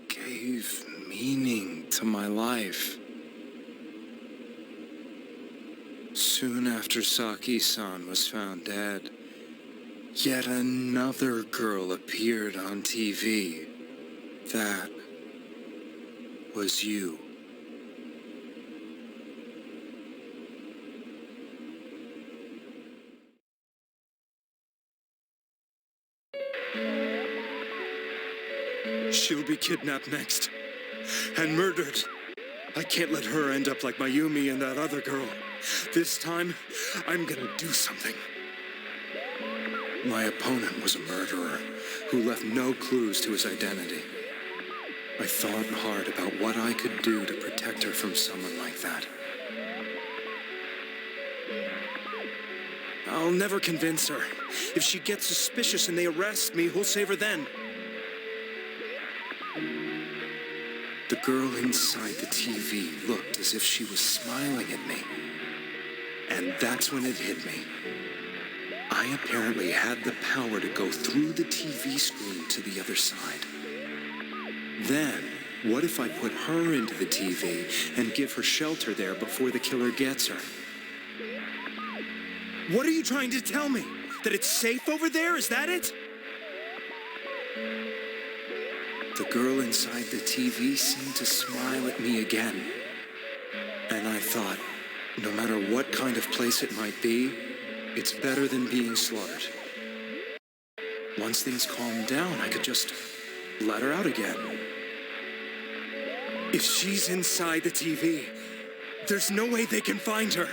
gave meaning to my life. Soon after Saki-san was found dead, yet another girl appeared on TV. That was you. She'll be kidnapped next. And murdered. I can't let her end up like Mayumi and that other girl. This time, I'm gonna do something. My opponent was a murderer who left no clues to his identity. I thought hard about what I could do to protect her from someone like that. I'll never convince her. If she gets suspicious and they arrest me, who'll save her then? The girl inside the TV looked as if she was smiling at me. And that's when it hit me. I apparently had the power to go through the TV screen to the other side. Then, what if I put her into the TV and give her shelter there before the killer gets her? What are you trying to tell me? That it's safe over there? Is that it? The girl inside the TV seemed to smile at me again. And I thought, no matter what kind of place it might be, it's better than being slaughtered. Once things calmed down, I could just let her out again. If she's inside the TV, there's no way they can find her.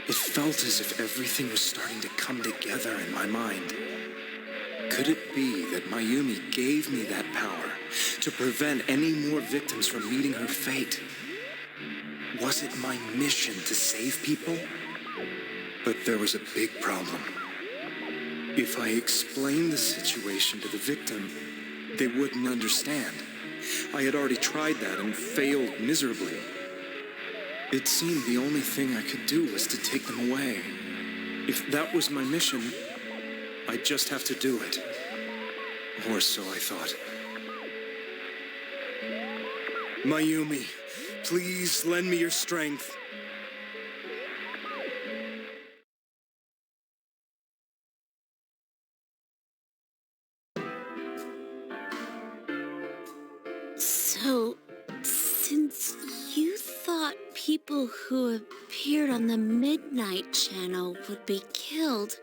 It felt as if everything was starting to come together in my mind. Could it be that Mayumi gave me that power to prevent any more victims from meeting her fate? Was it my mission to save people? But there was a big problem. If I explained the situation to the victim, they wouldn't understand. I had already tried that and failed miserably. It seemed the only thing I could do was to take them away. If that was my mission, I'd just have to do it. Or so I thought. Mayumi, please lend me your strength. So, since you thought people who appeared on the Midnight Channel would be killed,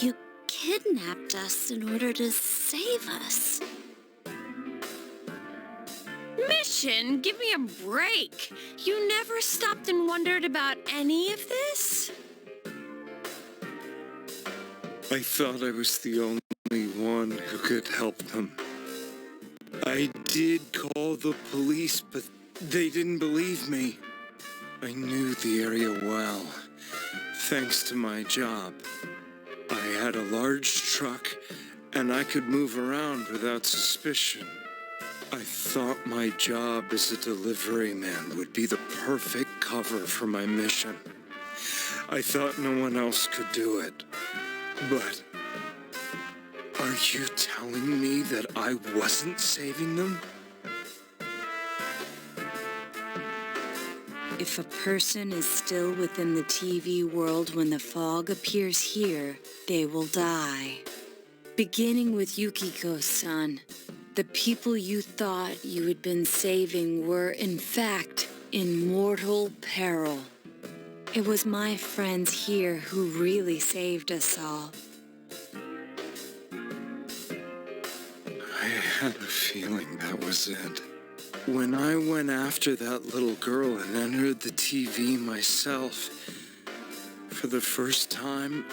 you kidnapped us in order to save us. Mission? Give me a break. You never stopped and wondered about any of this? I thought I was the only one who could help them. I did call the police, but they didn't believe me. I knew the area well, thanks to my job. I had a large truck, and I could move around without suspicion. I thought my job as a delivery man would be the perfect cover for my mission. I thought no one else could do it. But are you telling me that I wasn't saving them? If a person is still within the TV world when the fog appears here, they will die. Beginning with Yukiko-san, the people you thought you had been saving were, in fact, in mortal peril. It was my friends here who really saved us all. I had a feeling that was it. When I went after that little girl and entered the TV myself, for the first time,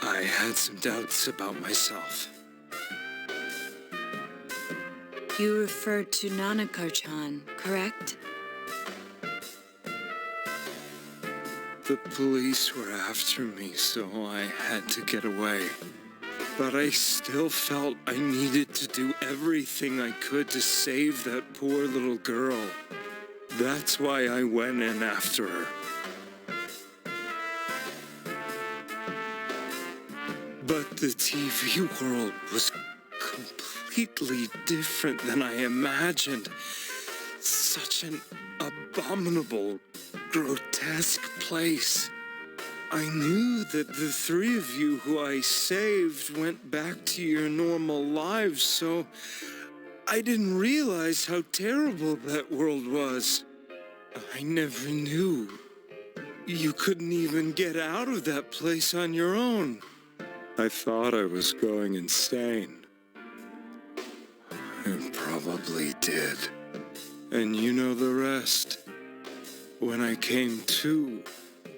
I had some doubts about myself. You referred to Nanako-chan, correct? The police were after me, so I had to get away. But I still felt I needed to do everything I could to save that poor little girl. That's why I went in after her. But the TV world was completely different than I imagined. Such an abominable, grotesque place. I knew that the three of you who I saved went back to your normal lives, so I didn't realize how terrible that world was. I never knew. You couldn't even get out of that place on your own. I thought I was going insane. I probably did. And you know the rest. When I came to,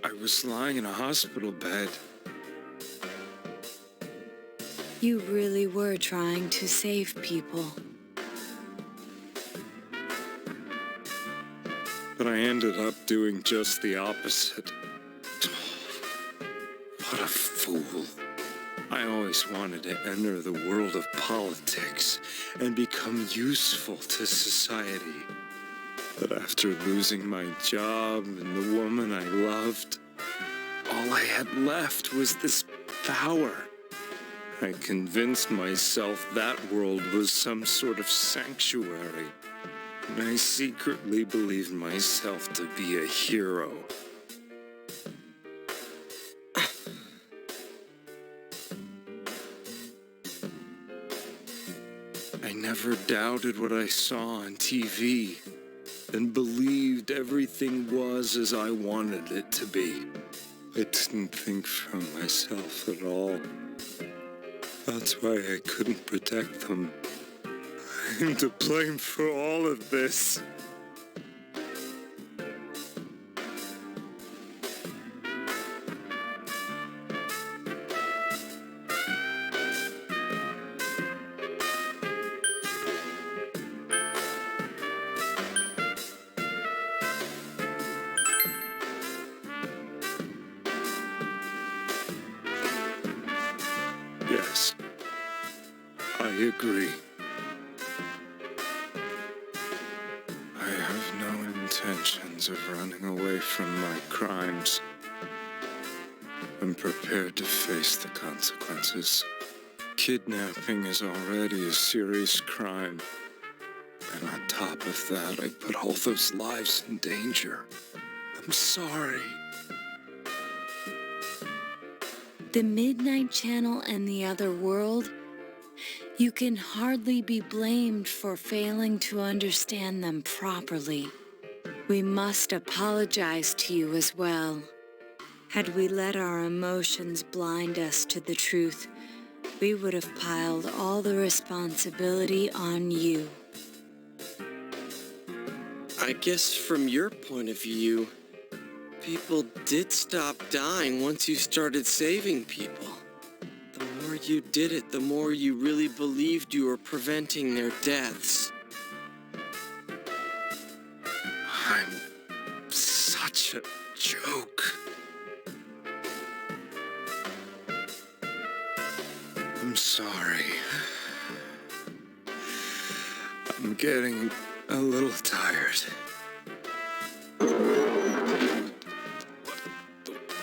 I was lying in a hospital bed. You really were trying to save people. But I ended up doing just the opposite. What a fool. I always wanted to enter the world of politics and become useful to society. But after losing my job and the woman I loved, all I had left was this power. I convinced myself that world was some sort of sanctuary, and I secretly believed myself to be a hero. I never doubted what I saw on TV and believed everything was as I wanted it to be. I didn't think for myself at all. That's why I couldn't protect them. I'm to blame for all of this. Yes, I agree. I have no intentions of running away from my crimes. I'm prepared to face the consequences. Kidnapping is already a serious crime. And on top of that, I put all those lives in danger. I'm sorry. The Midnight Channel and the other world, you can hardly be blamed for failing to understand them properly. We must apologize to you as well. Had we let our emotions blind us to the truth, we would have piled all the responsibility on you. I guess from your point of view, people did stop dying once you started saving people. The more you did it, the more you really believed you were preventing their deaths. I'm such a joke. I'm sorry. I'm getting a little tired.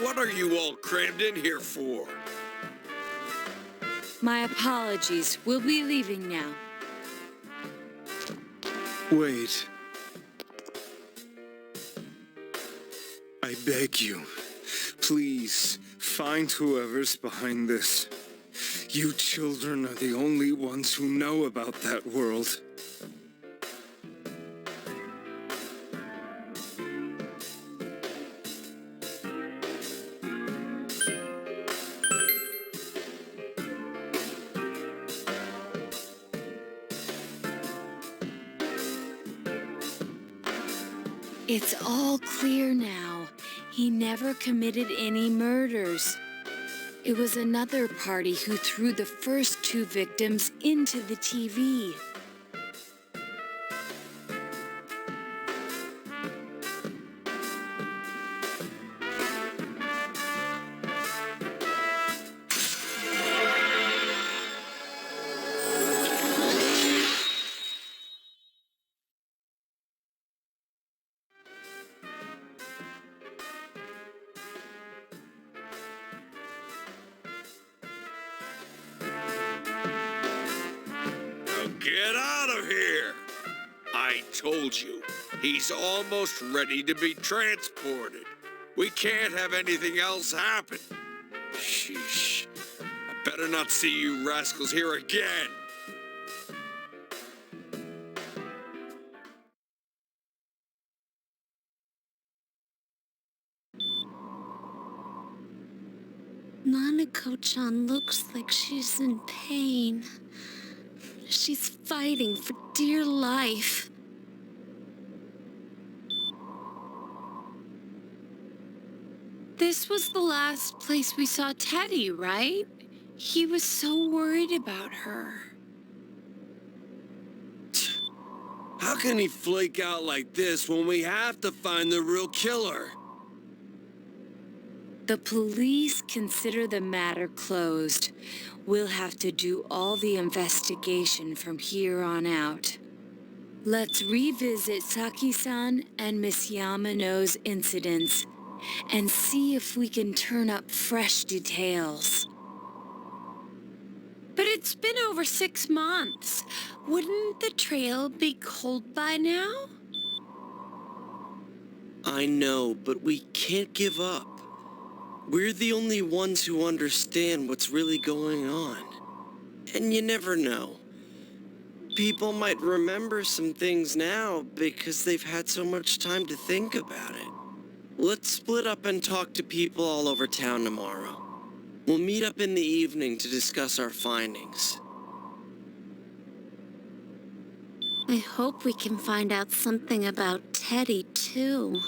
What are you all crammed in here for? My apologies. We'll be leaving now. Wait. I beg you, please find whoever's behind this. You children are the only ones who know about that world. It's all clear now. He never committed any murders. It was another party who threw the first two victims into the TV. Get out of here! I told you, he's almost ready to be transported. We can't have anything else happen. Sheesh. I better not see you rascals here again. Nanako-chan looks like she's in pain. She's fighting for dear life. This was the last place we saw Teddy, right? He was so worried about her. How can he flake out like this when we have to find the real killer? The police consider the matter closed. We'll have to do all the investigation from here on out. Let's revisit Saki-san and Miss Yamano's incidents and see if we can turn up fresh details. But it's been over 6 months. Wouldn't the trail be cold by now? I know, but we can't give up. We're the only ones who understand what's really going on. And you never know. People might remember some things now because they've had so much time to think about it. Let's split up and talk to people all over town tomorrow. We'll meet up in the evening to discuss our findings. I hope we can find out something about Teddy, too.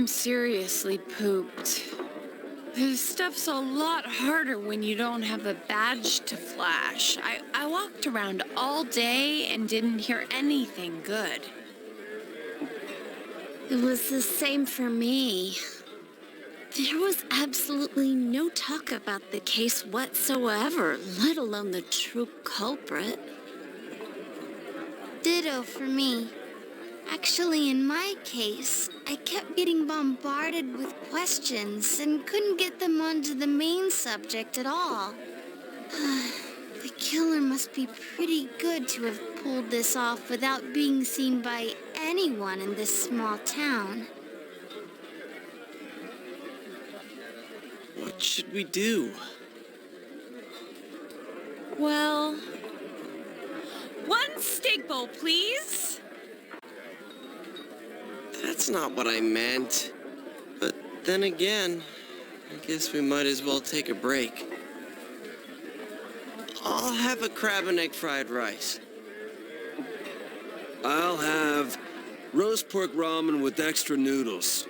I'm seriously pooped. This stuff's a lot harder when you don't have a badge to flash. I walked around all day and didn't hear anything good. It was the same for me. There was absolutely no talk about the case whatsoever, let alone the true culprit. Ditto for me. Actually, in my case, I kept getting bombarded with questions and couldn't get them onto the main subject at all. The killer must be pretty good to have pulled this off without being seen by anyone in this small town. What should we do? Well, one steak bowl, please. That's not what I meant. But then again, I guess we might as well take a break. I'll have a crab and egg fried rice. I'll have roast pork ramen with extra noodles.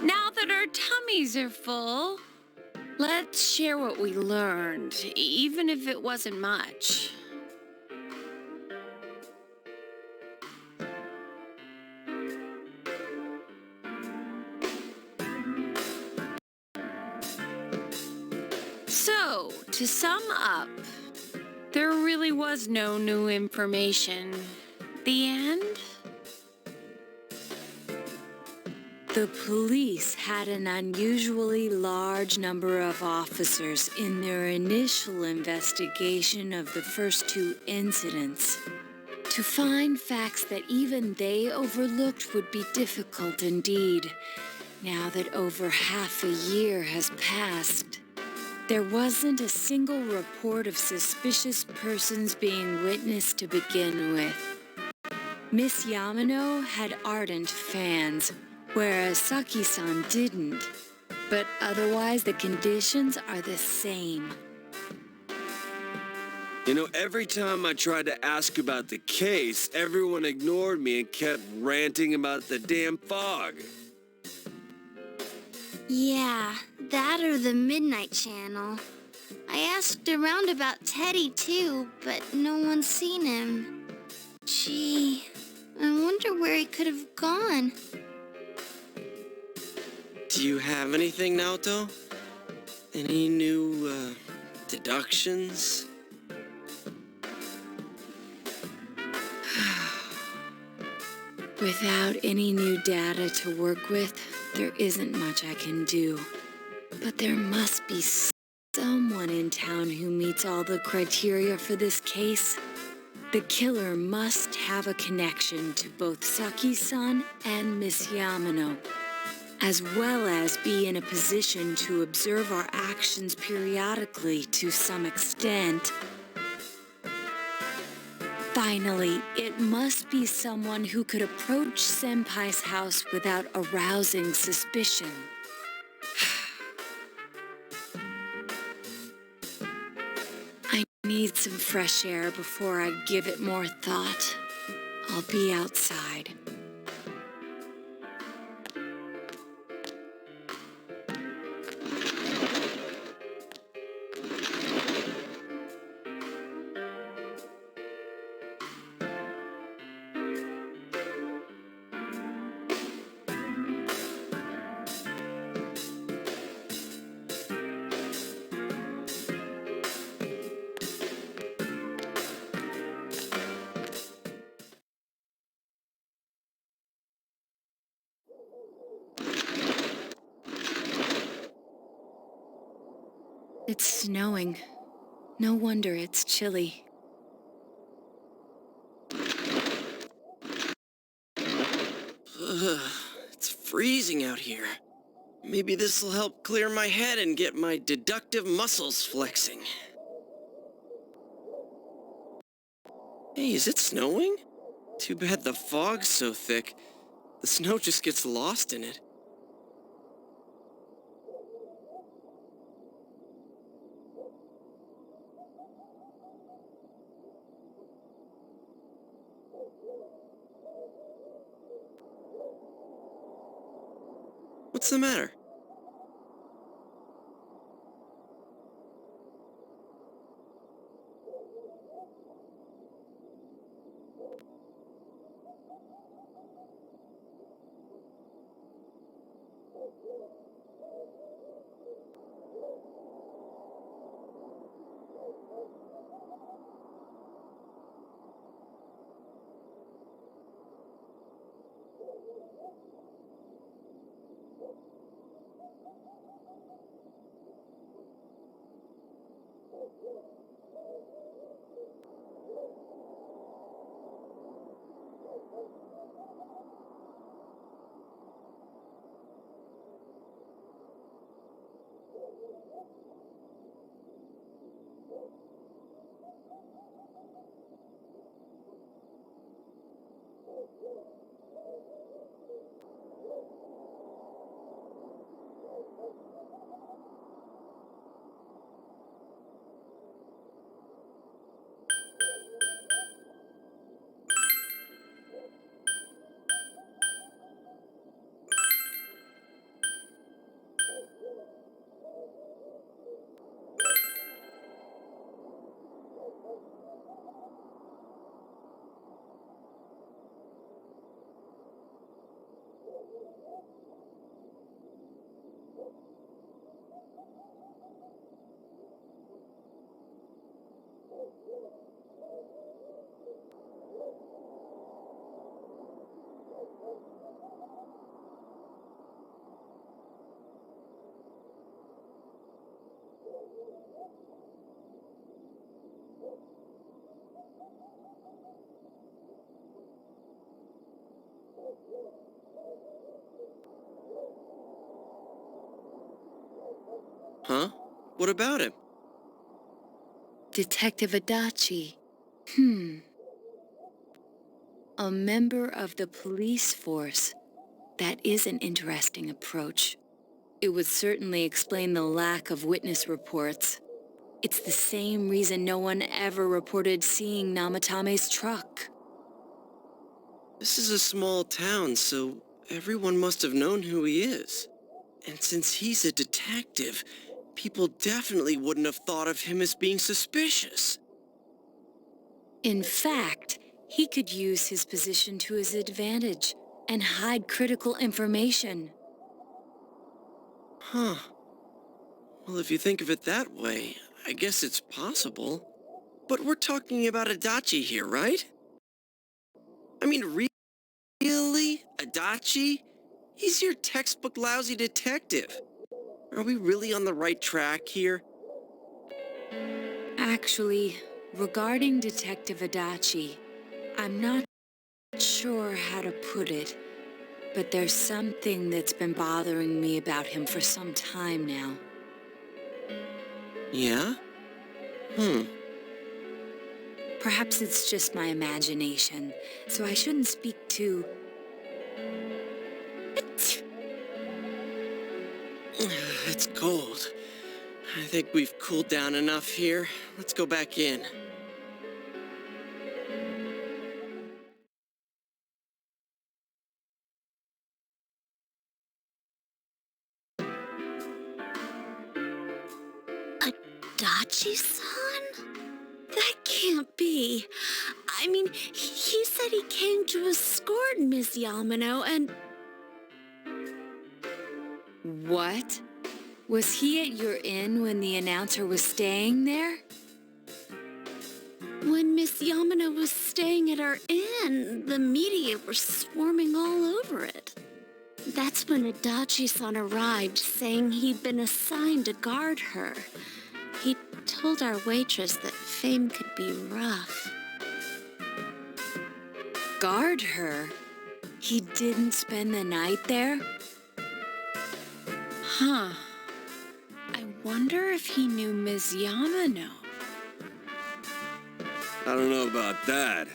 Now that our tummies are full, let's share what we learned, even if it wasn't much. So, to sum up, there really was no new information. The end? The police had an unusually large number of officers in their initial investigation of the first two incidents. To find facts that even they overlooked would be difficult indeed, now that over half a year has passed. There wasn't a single report of suspicious persons being witnessed to begin with. Miss Yamano had ardent fans, whereas Saki-san didn't. But otherwise, the conditions are the same. You know, every time I tried to ask about the case, everyone ignored me and kept ranting about the damn fog. Yeah, that or the Midnight Channel. I asked around about Teddy too, but no one's seen him. Gee, I wonder where he could have gone. Do you have anything, Naoto? Any new, deductions? Without any new data to work with, there isn't much I can do. But there must be someone in town who meets all the criteria for this case. The killer must have a connection to both Saki-san and Miss Yamano, as well as be in a position to observe our actions periodically to some extent. Finally, it must be someone who could approach Senpai's house without arousing suspicion. I need some fresh air before I give it more thought. I'll be outside. It's snowing. No wonder it's chilly. Ugh, it's freezing out here. Maybe this'll help clear my head and get my deductive muscles flexing. Hey, is it snowing? Too bad the fog's so thick. The snow just gets lost in it. What's the matter? Huh? What about him? Detective Adachi. A member of the police force. That is an interesting approach. It would certainly explain the lack of witness reports. It's the same reason no one ever reported seeing Namatame's truck. This is a small town, so everyone must have known who he is. And since he's a detective, people definitely wouldn't have thought of him as being suspicious. In fact, he could use his position to his advantage and hide critical information. Huh. Well, if you think of it that way, I guess it's possible. But we're talking about Adachi here, right? I mean, really? Adachi? He's your textbook lousy detective. Are we really on the right track here? Actually, regarding Detective Adachi, I'm not sure how to put it, but there's something that's been bothering me about him for some time now. Yeah? Perhaps it's just my imagination, so I shouldn't speak too... It's cold. I think we've cooled down enough here. Let's go back in. Adachi-san? That can't be. I mean, he said he came to escort Miss Yamano and... What? Was he at your inn when the announcer was staying there? When Miss Yamano was staying at our inn, the media were swarming all over it. That's when Adachi-san arrived, saying he'd been assigned to guard her. He told our waitress that fame could be rough. Guard her? He didn't spend the night there? Huh. I wonder if he knew Ms. Yamano. I don't know about that,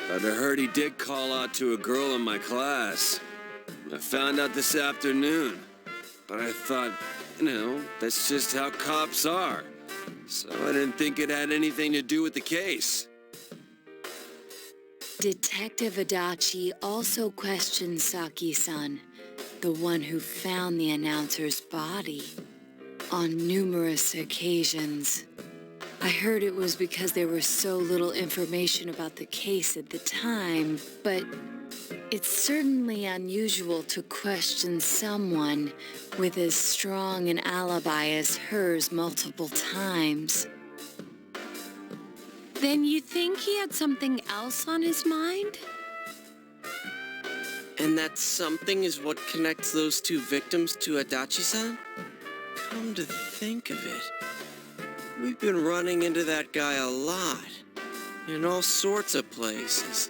but I heard he did call out to a girl in my class. I found out this afternoon, but I thought, that's just how cops are. So I didn't think it had anything to do with the case. Detective Adachi also questioned Saki-san, the one who found the announcer's body on numerous occasions. I heard it was because there was so little information about the case at the time, but it's certainly unusual to question someone with as strong an alibi as hers multiple times. Then you think he had something else on his mind? And that something is what connects those two victims to Adachi-san? Come to think of it, we've been running into that guy a lot, in all sorts of places.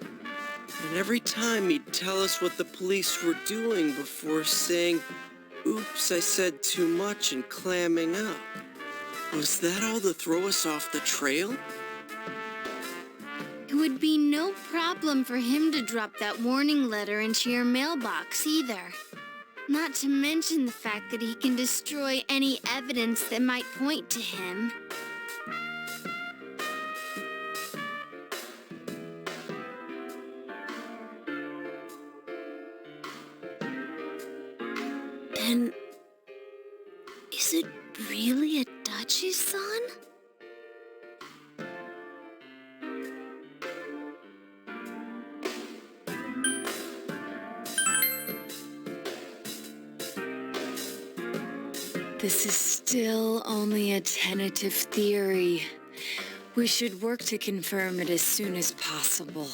And every time he'd tell us what the police were doing before saying, "Oops, I said too much," and clamming up. Was that all to throw us off the trail? It would be no problem for him to drop that warning letter into your mailbox either. Not to mention the fact that he can destroy any evidence that might point to him. Then, is it really Adachi-san? This is still only a tentative theory. We should work to confirm it as soon as possible.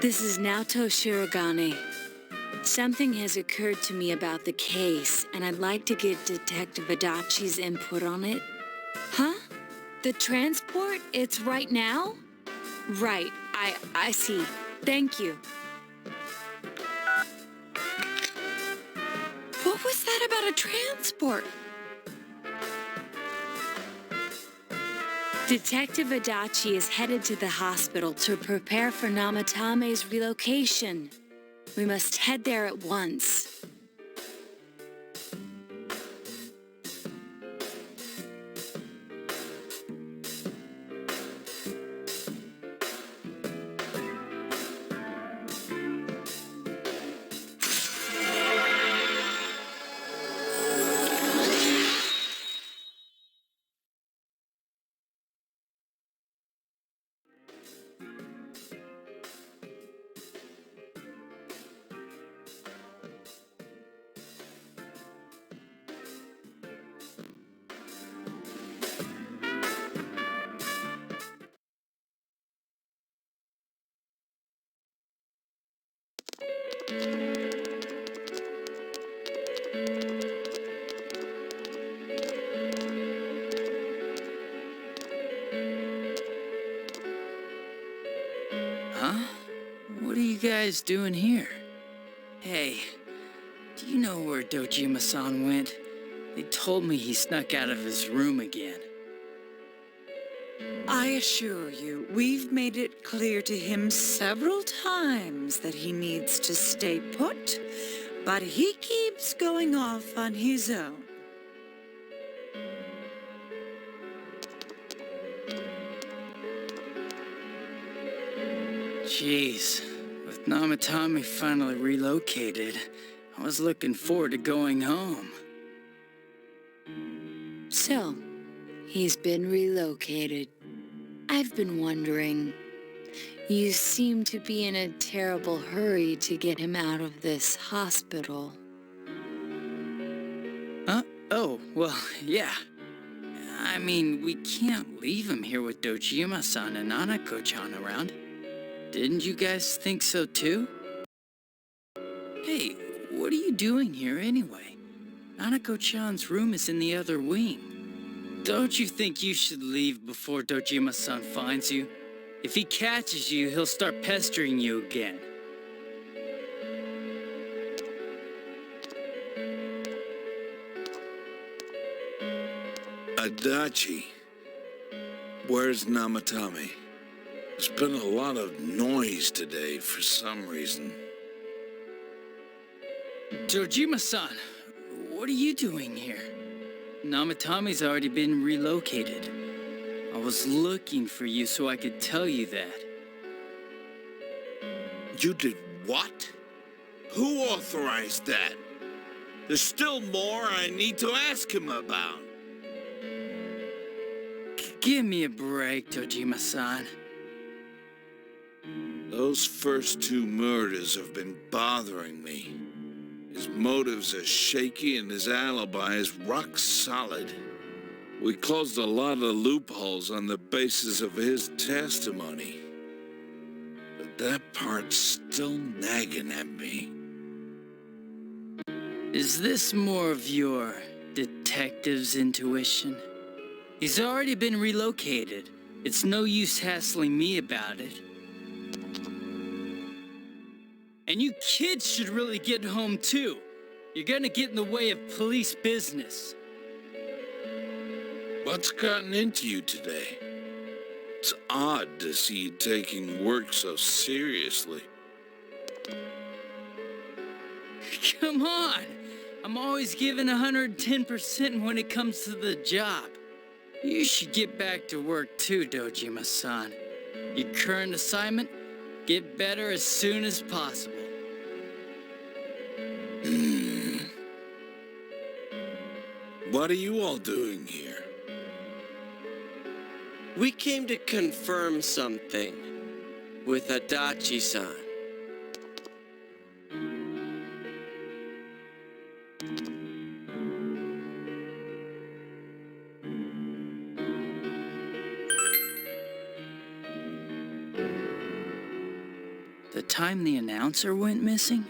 This is Naoto Shirogane. Something has occurred to me about the case, and I'd like to get Detective Adachi's input on it. Huh? The transport? It's right now? Right, I see. Thank you. What was that about a transport? Detective Adachi is headed to the hospital to prepare for Namatame's relocation. We must head there at once. Huh? What are you guys doing here? Hey, do you know where Dojima-san went? They told me he snuck out of his room again. I assure you, we've made it clear to him several times that he needs to stay put, but he keeps going off on his own. Jeez, with Namatame finally relocated, I was looking forward to going home. So, he's been relocated. I've been wondering, you seem to be in a terrible hurry to get him out of this hospital. Huh? Oh, well, yeah. I mean, we can't leave him here with Dojima-san and Nanako-chan around. Didn't you guys think so too? Hey, what are you doing here anyway? Nanako-chan's room is in the other wing. Don't you think you should leave before Dojima-san finds you? If he catches you, he'll start pestering you again. Adachi, where's Namatame? There's been a lot of noise today for some reason. Dojima-san, what are you doing here? Namatame's already been relocated. I was looking for you so I could tell you that. You did what? Who authorized that? There's still more I need to ask him about. Give me a break, Dojima-san. Those first two murders have been bothering me. His motives are shaky and his alibi is rock solid. We closed a lot of loopholes on the basis of his testimony. But that part's still nagging at me. Is this more of your detective's intuition? He's already been relocated. It's no use hassling me about it. And you kids should really get home too. You're gonna get in the way of police business. What's gotten into you today? It's odd to see you taking work so seriously. Come on! I'm always giving 110% when it comes to the job. You should get back to work too, Dojima-san. Your current assignment, get better as soon as possible. What are you all doing here? We came to confirm something with Adachi-san. The time the announcer went missing?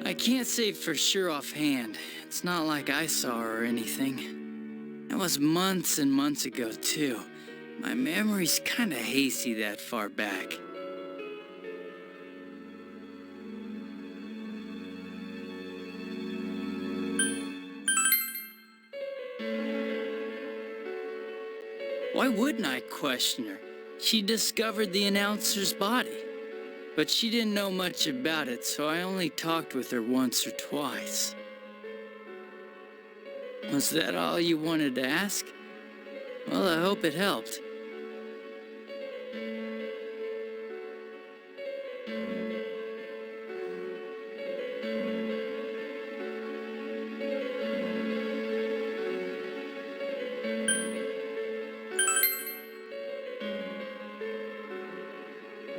I can't say for sure offhand. It's not like I saw her or anything. That was months and months ago, too. My memory's kinda hazy that far back. Why wouldn't I question her? She discovered the announcer's body. But she didn't know much about it, so I only talked with her once or twice. Was that all you wanted to ask? Well, I hope it helped.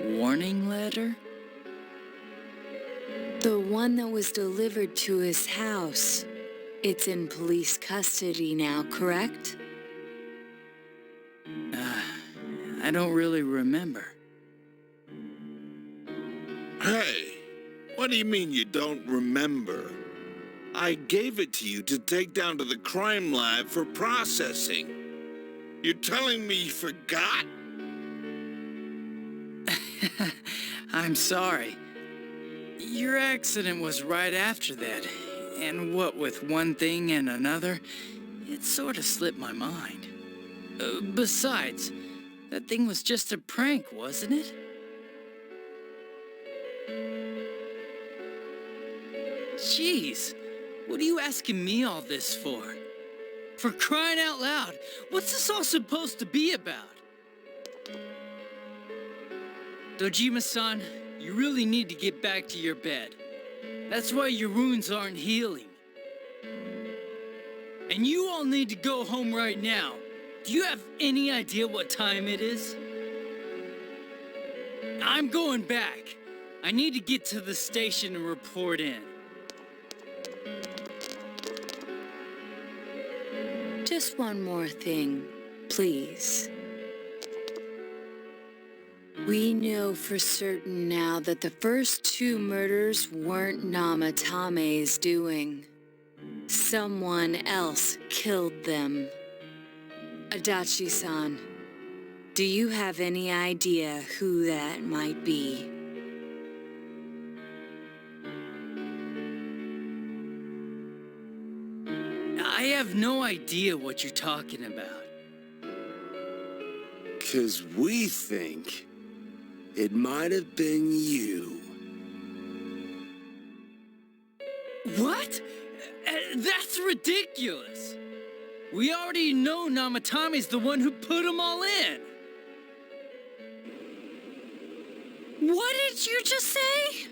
Warning letter? The one that was delivered to his house. It's in police custody now, correct? I don't really remember. Hey, what do you mean you don't remember? I gave it to you to take down to the crime lab for processing. You're telling me you forgot? I'm sorry. Your accident was right after that. And what with one thing and another, it sort of slipped my mind. Besides, that thing was just a prank, wasn't it? Jeez, what are you asking me all this for? For crying out loud, what's this all supposed to be about? Dojima-san, you really need to get back to your bed. That's why your wounds aren't healing. And you all need to go home right now. Do you have any idea what time it is? I'm going back. I need to get to the station and report in. Just one more thing, please. We know for certain now that the first two murders weren't Namatame's doing. Someone else killed them. Adachi-san, do you have any idea who that might be? I have no idea what you're talking about. 'Cause we think it might have been you. What? That's ridiculous. We already know Namatame's the one who put them all in. What did you just say?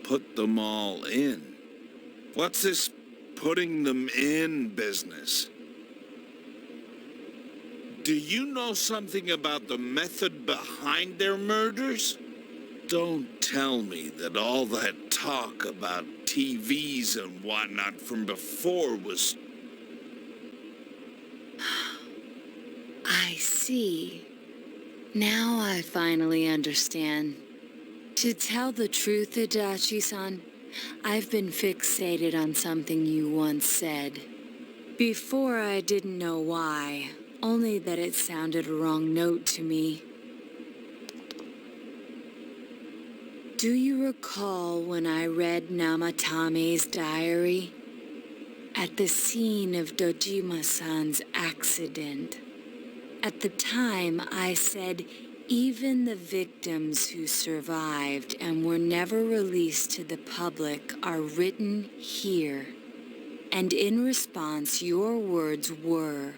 Put them all in. What's this putting them in business? Do you know something about the method behind their murders? Don't tell me that all that talk about TVs and whatnot from before was... I see. Now I finally understand. To tell the truth, Adachi-san, I've been fixated on something you once said. Before I didn't know why, only that it sounded a wrong note to me. Do you recall when I read Namatame's diary? At the scene of Dojima-san's accident. At the time, I said even the victims who survived and were never released to the public are written here. And in response, your words were,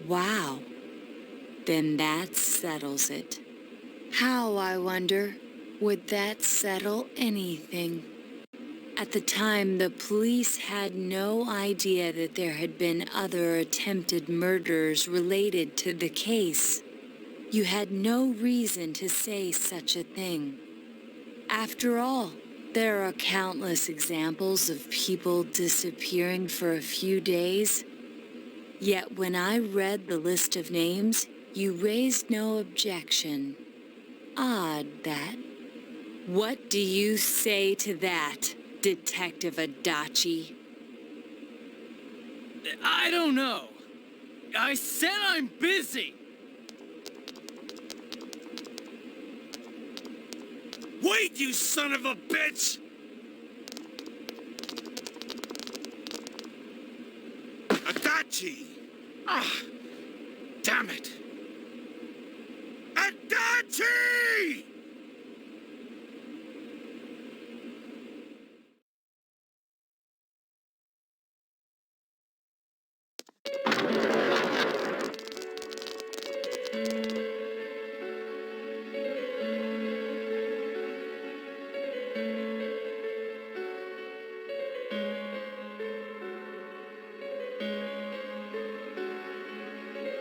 "Wow, then that settles it." How, I wonder, would that settle anything? At the time, the police had no idea that there had been other attempted murders related to the case. You had no reason to say such a thing. After all, there are countless examples of people disappearing for a few days. Yet when I read the list of names, you raised no objection. Odd, that. What do you say to that, Detective Adachi? I don't know. I said I'm busy. Wait, you son of a bitch! Adachi! Ah, damn it! Adachi!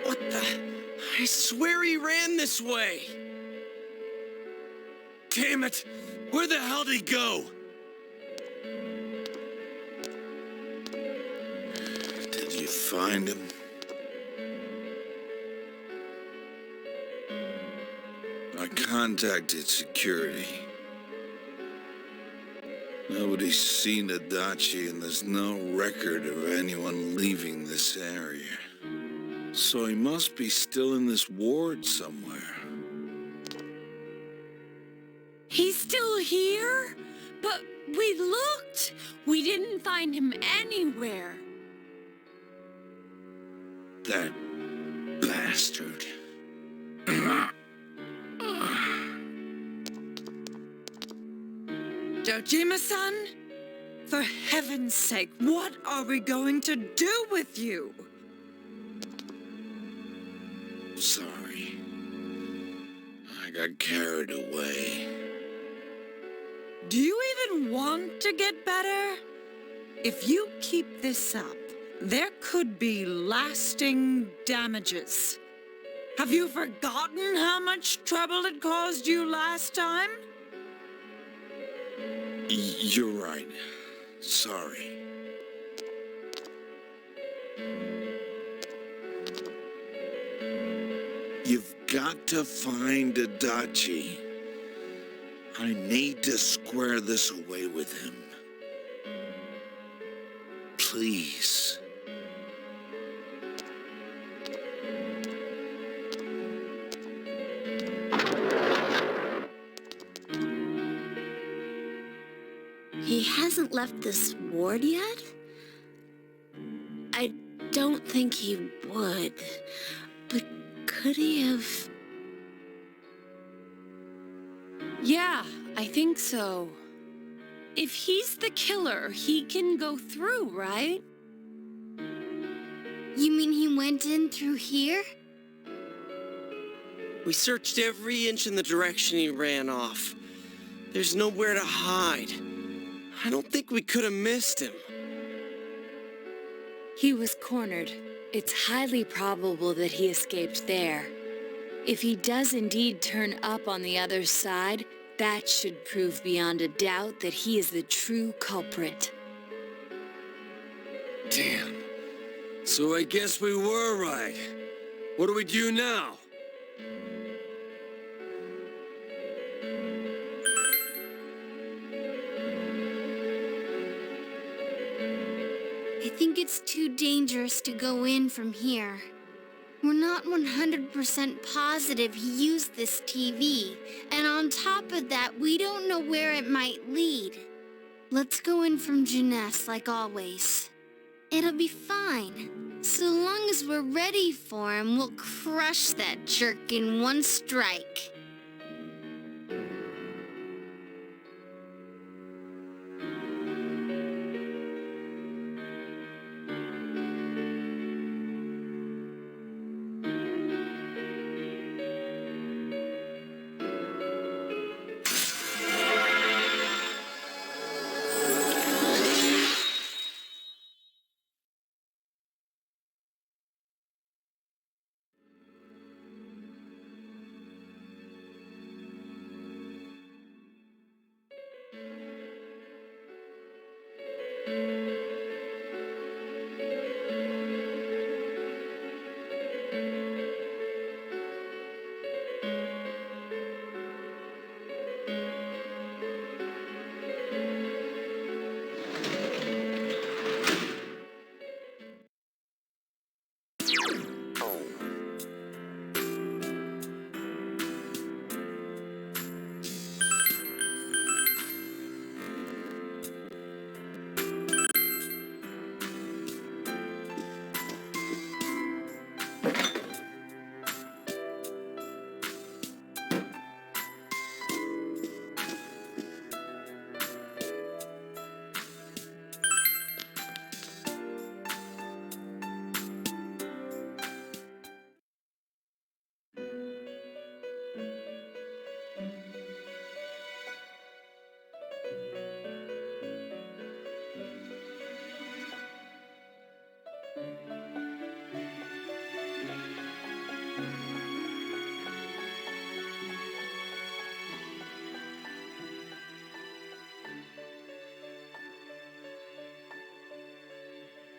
What the? I swear he ran this way. Damn it! Where the hell did he go? Did you find him? I contacted security. Nobody's seen Adachi, and there's no record of anyone leaving this area. So he must be still in this ward somewhere. He's still here? But we looked. We didn't find him anywhere. That bastard. Dojima-san? For heaven's sake, what are we going to do with you? Sorry. I got carried away. Do you even want to get better? If you keep this up, there could be lasting damages. Have you forgotten how much trouble it caused you last time? You're right. Sorry. You've got to find Adachi. I need to square this away with him. Please. He hasn't left this ward yet? I don't think he would. But could he have... Yeah, I think so. If he's the killer, he can go through, right? You mean he went in through here? We searched every inch in the direction he ran off. There's nowhere to hide. I don't think we could have missed him. He was cornered. It's highly probable that he escaped there. If he does indeed turn up on the other side, that should prove beyond a doubt that he is the true culprit. Damn. So I guess we were right. What do we do now? I think it's too dangerous to go in from here. We're not 100% positive he used this TV, and on top of that, we don't know where it might lead. Let's go in from Jeunesse like always. It'll be fine. So long as we're ready for him, we'll crush that jerk in one strike.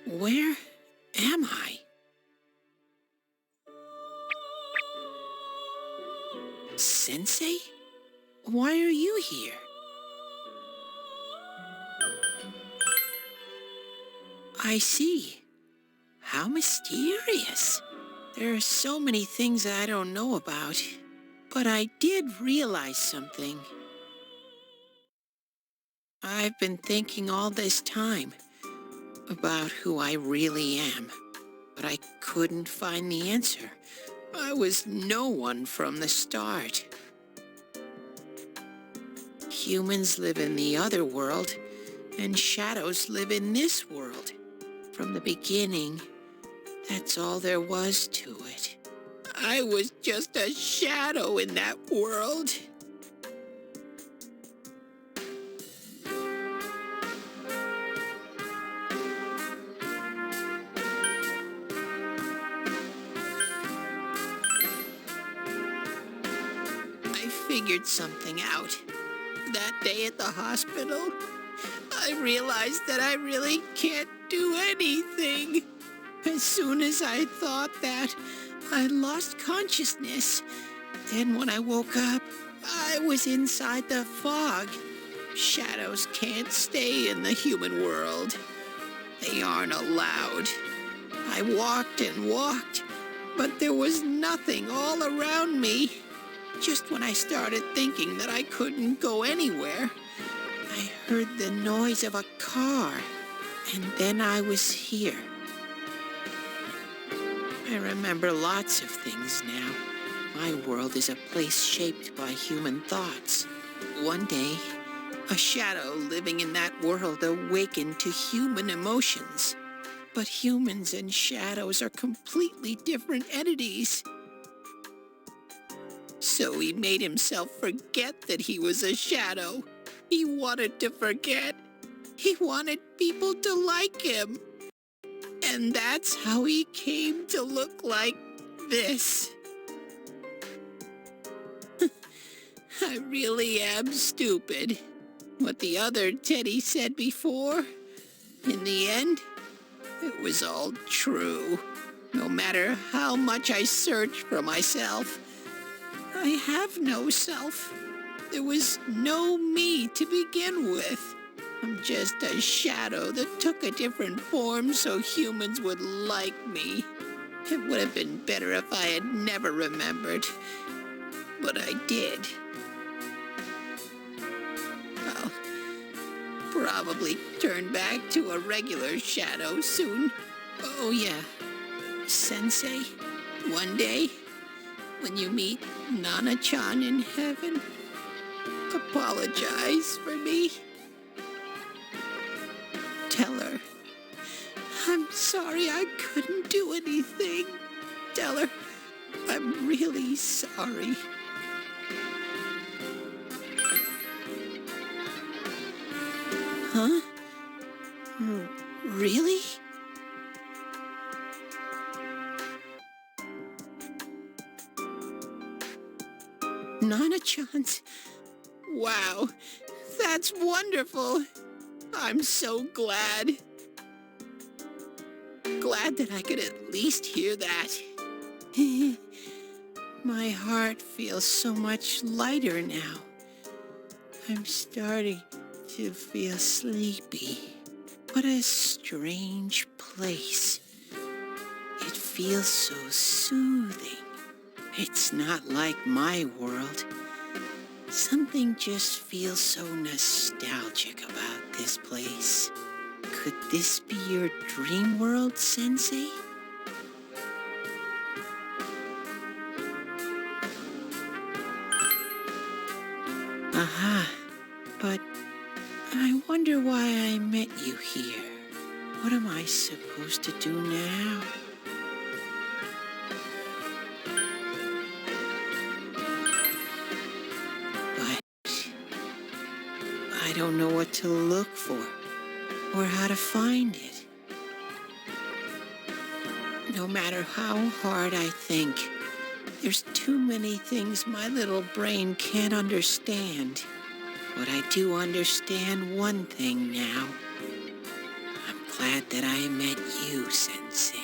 Where am I? Sensei? Why are you here? I see. How mysterious. There are so many things I don't know about. But I did realize something. I've been thinking all this time about who I really am, but I couldn't find the answer. I was no one from the start. Humans live in the other world, and shadows live in this world. From the beginning, that's all there was to it. I was just a shadow in that world. I figured something out. That day at the hospital, I realized that I really can't do anything. As soon as I thought that, I lost consciousness. Then when I woke up, I was inside the fog. Shadows can't stay in the human world. They aren't allowed. I walked and walked, but there was nothing all around me. Just when I started thinking that I couldn't go anywhere, I heard the noise of a car, and then I was here. I remember lots of things now. My world is a place shaped by human thoughts. One day, a shadow living in that world awakened to human emotions. But humans and shadows are completely different entities. So he made himself forget that he was a shadow. He wanted to forget. He wanted people to like him. And that's how he came to look like this. I really am stupid. What the other Teddy said before, in the end, it was all true. No matter how much I search for myself, I have no self. There was no me to begin with. I'm just a shadow that took a different form so humans would like me. It would have been better if I had never remembered. But I did. I'll probably turn back to a regular shadow soon. Oh yeah, Sensei, one day, when you meet Nana-chan in heaven, apologize for me. Tell her, I'm sorry I couldn't do anything. Tell her, I'm really sorry. Huh? Really? Nana-chan's... Wow, that's wonderful. I'm so glad. Glad that I could at least hear that. My heart feels so much lighter now. I'm starting to feel sleepy. What a strange place. It feels so soothing. It's not like my world. Something just feels so nostalgic about this place. Could this be your dream world, Sensei? Aha, but I wonder why I met you here. What am I supposed to do now? I don't know what to look for, or how to find it. No matter how hard I think, there's too many things my little brain can't understand. But I do understand one thing now. I'm glad that I met you, Sensei.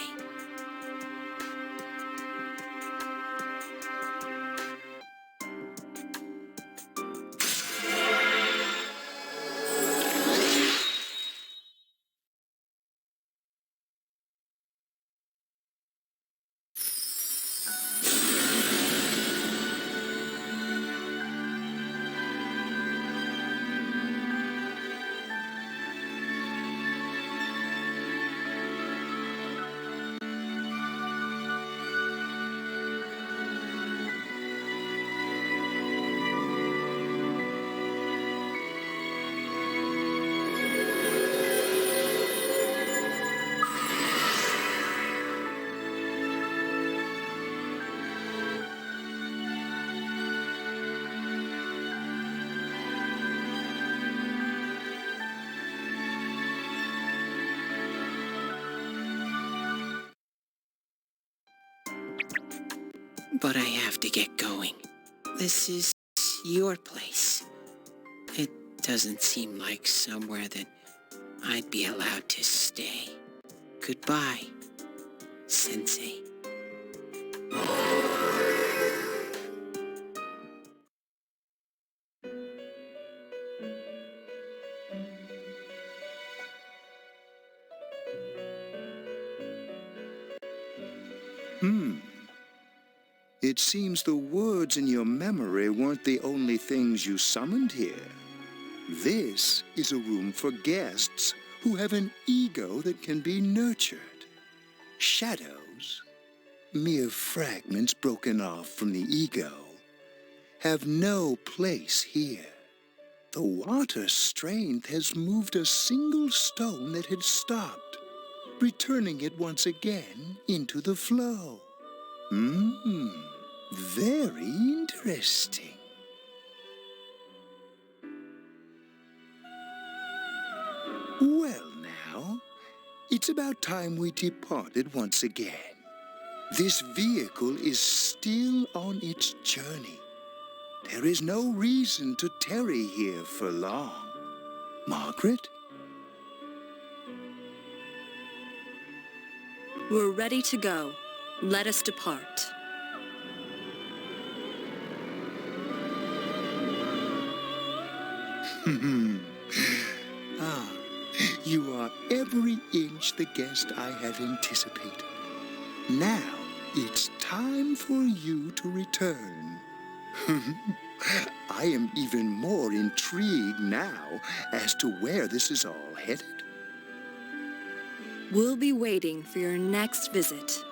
But I have to get going. This is your place. It doesn't seem like somewhere that I'd be allowed to stay. Goodbye, Sensei. It seems the words in your memory weren't the only things you summoned here. This is a room for guests who have an ego that can be nurtured. Shadows, mere fragments broken off from the ego, have no place here. The water's strength has moved a single stone that had stopped, returning it once again into the flow. Very interesting. Well now, it's about time we departed once again. This vehicle is still on its journey. There is no reason to tarry here for long. Margaret? We're ready to go. Let us depart. Ah, you are every inch the guest I had anticipated. Now, it's time for you to return. I am even more intrigued now as to where this is all headed. We'll be waiting for your next visit.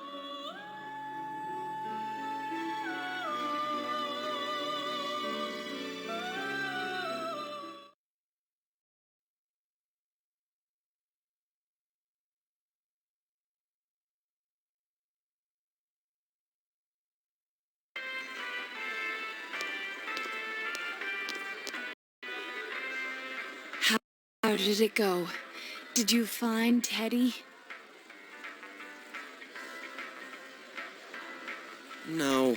How did it go? Did you find Teddy? No.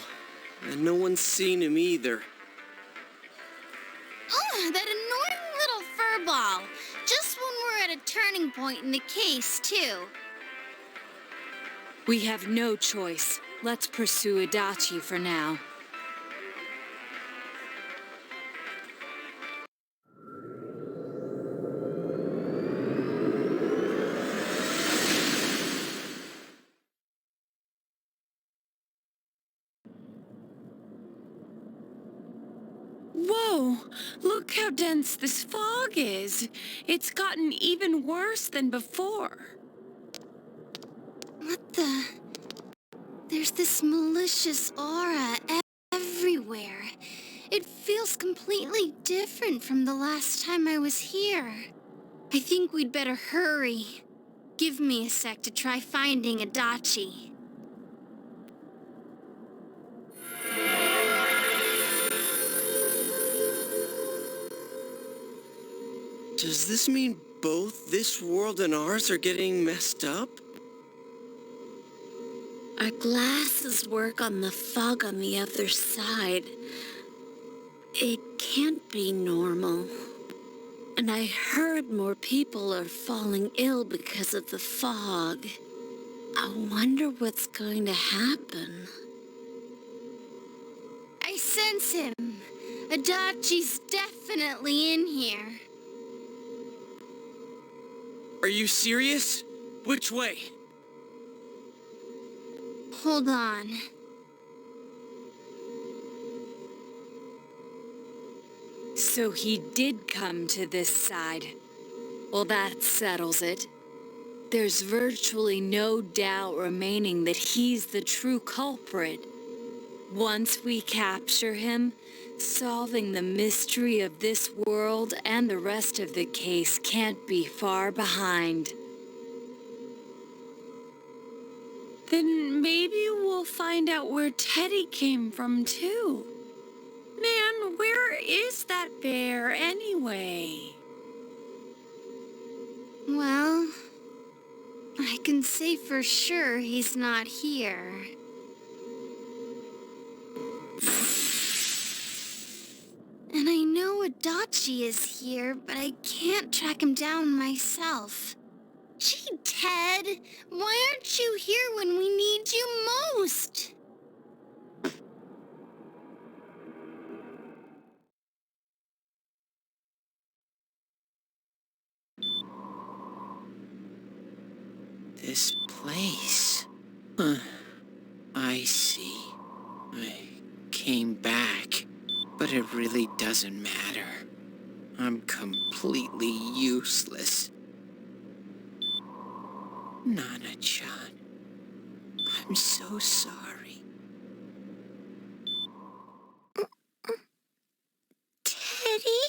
And no one's seen him either. Oh, that annoying little furball. Just when we're at a turning point in the case, too. We have no choice. Let's pursue Adachi for now. Whoa! Look how dense this fog is. It's gotten even worse than before. What the... There's this malicious aura everywhere. It feels completely different from the last time I was here. I think we'd better hurry. Give me a sec to try finding Adachi. Does this mean both this world and ours are getting messed up? Our glasses work on the fog on the other side. It can't be normal. And I heard more people are falling ill because of the fog. I wonder what's going to happen. I sense him. Adachi's definitely in here. Are you serious? Which way? Hold on. So he did come to this side. Well, that settles it. There's virtually no doubt remaining that he's the true culprit. Once we capture him, solving the mystery of this world and the rest of the case can't be far behind. Then maybe we'll find out where Teddy came from, too. Man, where is that bear, anyway? Well, I can say for sure he's not here. And I know Adachi is here, but I can't track him down myself. Gee, Ted, why aren't you here when we need you most? This place. Huh. I see. I came back, but it really doesn't matter. I'm completely useless. Nana-chan, I'm so sorry. Teddy?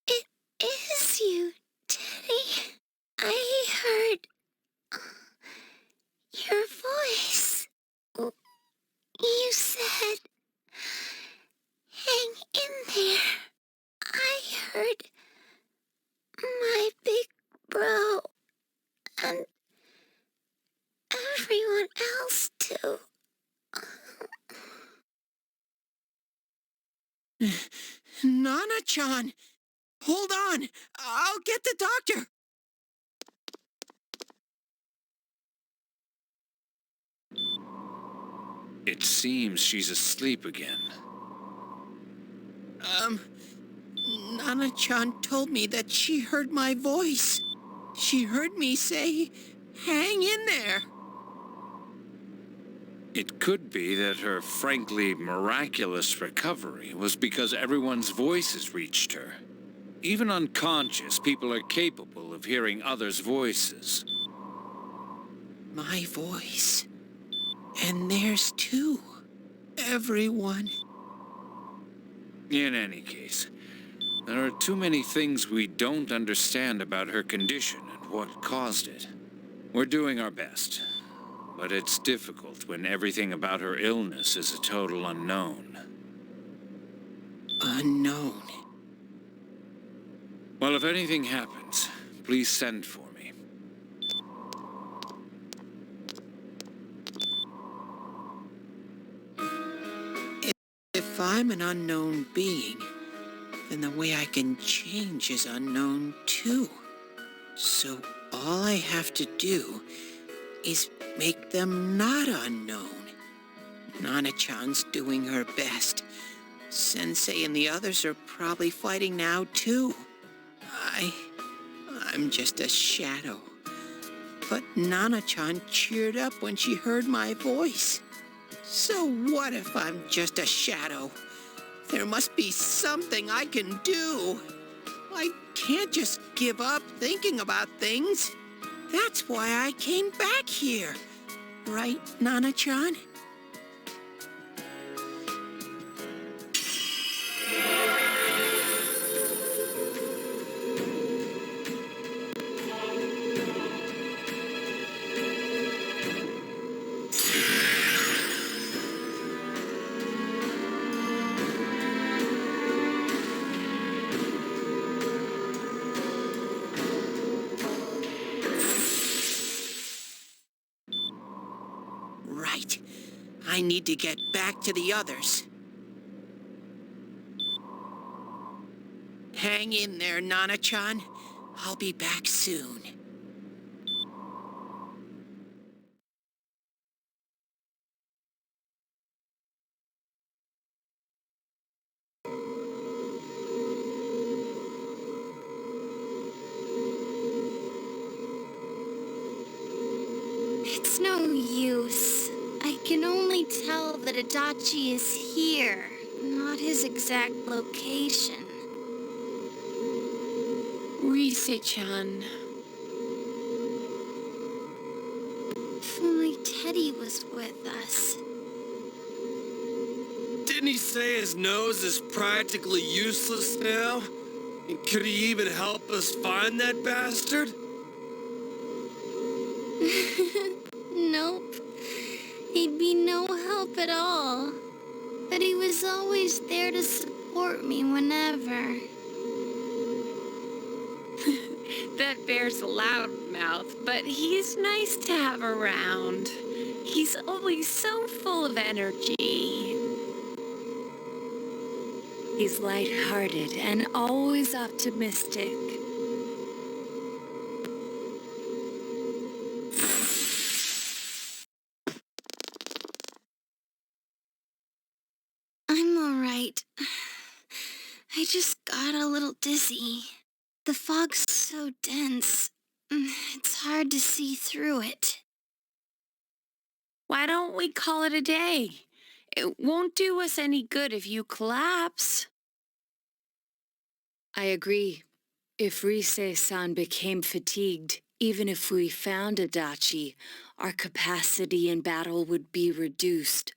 It is you, Teddy. I heard your voice. everyone else to. Nana-chan! Hold on! I'll get the doctor! It seems she's asleep again. Nana-chan told me that she heard my voice. She heard me say, hang in there. It could be that her frankly miraculous recovery was because everyone's voices reached her. Even unconscious, people are capable of hearing others' voices. My voice. And theirs too. Everyone. In any case, there are too many things we don't understand about her condition and what caused it. We're doing our best, but it's difficult when everything about her illness is a total unknown. Unknown. Well, if anything happens, please send for me. If I'm an unknown being, then the way I can change is unknown too. So all I have to do is make them not unknown. Nana-chan's doing her best. Sensei and the others are probably fighting now too. I'm just a shadow. But Nana-chan cheered up when she heard my voice. So what if I'm just a shadow? There must be something I can do. I can't just give up thinking about things. That's why I came back here. Right, Nana-chan? Right. I need to get back to the others. Hang in there, Nana-chan. I'll be back soon. It's no use. I can only tell that Adachi is here, not his exact location. Rise-chan. If only Teddy was with us. Didn't he say his nose is practically useless now? And could he even help us find that bastard? Nope. He'd be no help at all. But he was always there to support me whenever. That bear's a loud mouth, but he's nice to have around. He's always so full of energy. He's light-hearted and always optimistic. I'm alright. I just got a little dizzy. The fog's so dense. It's hard to see through it. Why don't we call it a day? It won't do us any good if you collapse. I agree. If Rise-san became fatigued, even if we found Adachi, our capacity in battle would be reduced.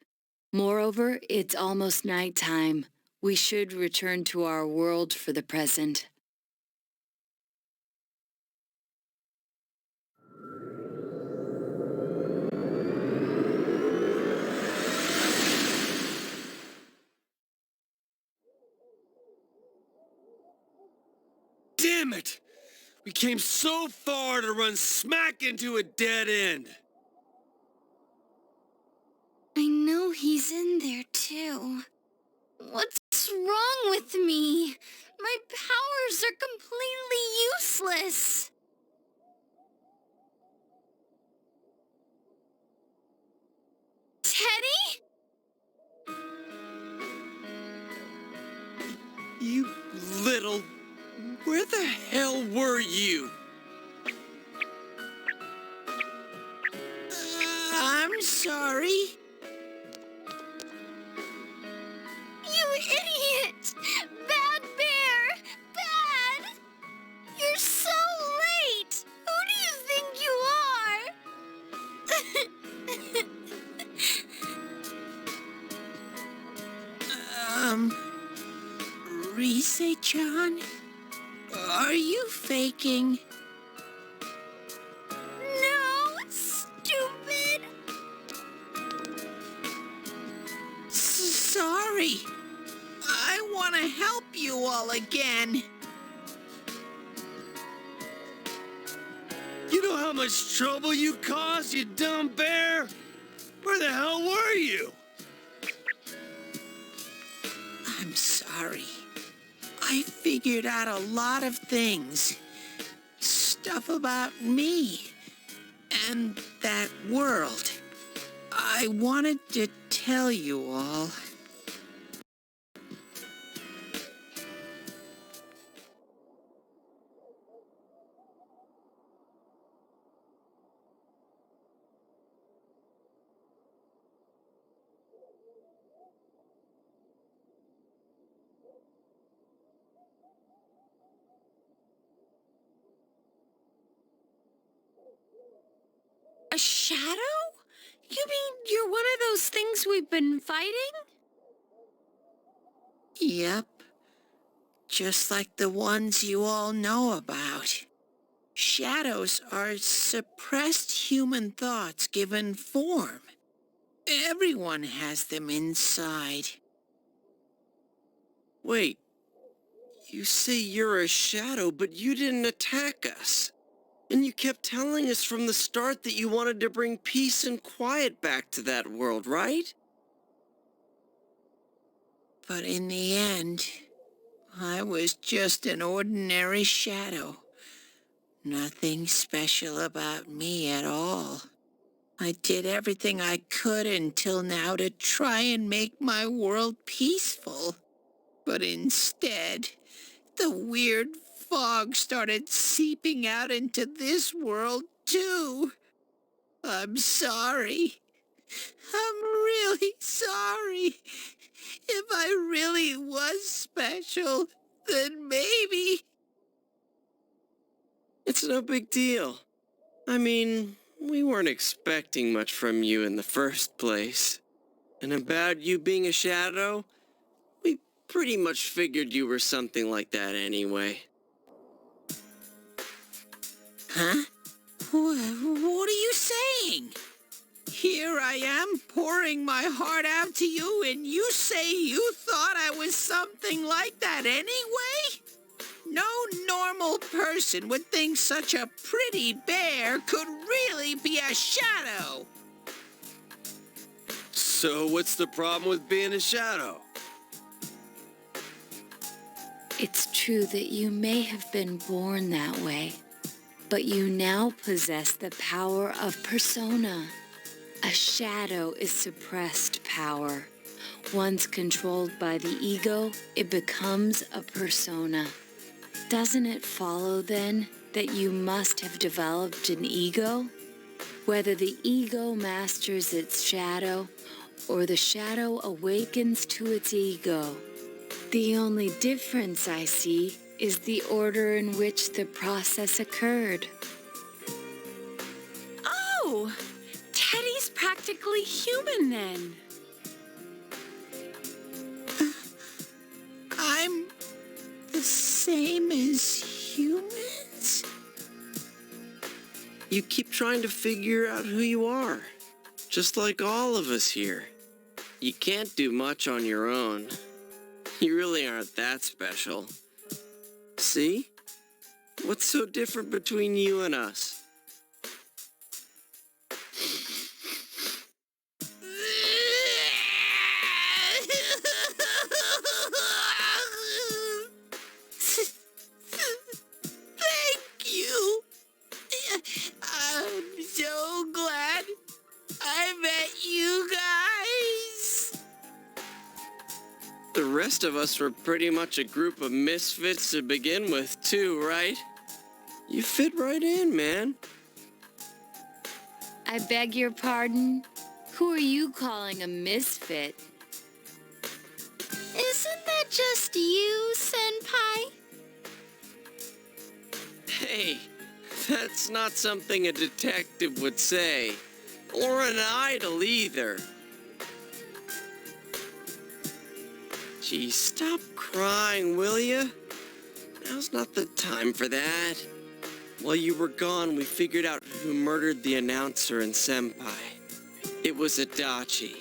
Moreover, it's almost nighttime. We should return to our world for the present. Damn it! We came so far to run smack into a dead end. I know he's in there too. What's wrong with me? My powers are completely useless. Teddy? You little... Where the hell were you? I'm sorry. You idiot! Bad bear! Bad! You're so late! Who do you think you are? Rise-chan? Are you faking? No, stupid! Sorry. I want to help you all again. You know how much trouble you caused, you dumb bear? Where the hell were you? I'm sorry. I figured out a lot of things. Stuff about me and that world. I wanted to tell you all. A shadow? You mean you're one of those things we've been fighting? Yep. Just like the ones you all know about. Shadows are suppressed human thoughts given form. Everyone has them inside. Wait. You say you're a shadow, but you didn't attack us. And you kept telling us from the start that you wanted to bring peace and quiet back to that world, right? But in the end, I was just an ordinary shadow. Nothing special about me at all. I did everything I could until now to try and make my world peaceful. But instead, the weird fog started seeping out into this world, too. I'm sorry. I'm really sorry. If I really was special, then maybe... It's no big deal. I mean, we weren't expecting much from you in the first place. And about you being a shadow, we pretty much figured you were something like that anyway. Huh? What are you saying? Here I am pouring my heart out to you, and you say you thought I was something like that anyway? No normal person would think such a pretty bear could really be a shadow. So what's the problem with being a shadow? It's true that you may have been born that way, but you now possess the power of persona. A shadow is suppressed power. Once controlled by the ego, it becomes a persona. Doesn't it follow, then, that you must have developed an ego? Whether the ego masters its shadow, or the shadow awakens to its ego. The only difference I see is the order in which the process occurred. Oh! Teddy's practically human, then. I'm the same as humans? You keep trying to figure out who you are, just like all of us here. You can't do much on your own. You really aren't that special. See? What's so different between you and us? rest of us were pretty much a group of misfits to begin with, too, right? You fit right in, man. I beg your pardon? Who are you calling a misfit? Isn't that just you, Senpai? Hey, that's not something a detective would say. Or an idol either. Gee, stop crying, will ya? Now's not the time for that. While you were gone, we figured out who murdered the announcer and Senpai. It was Adachi.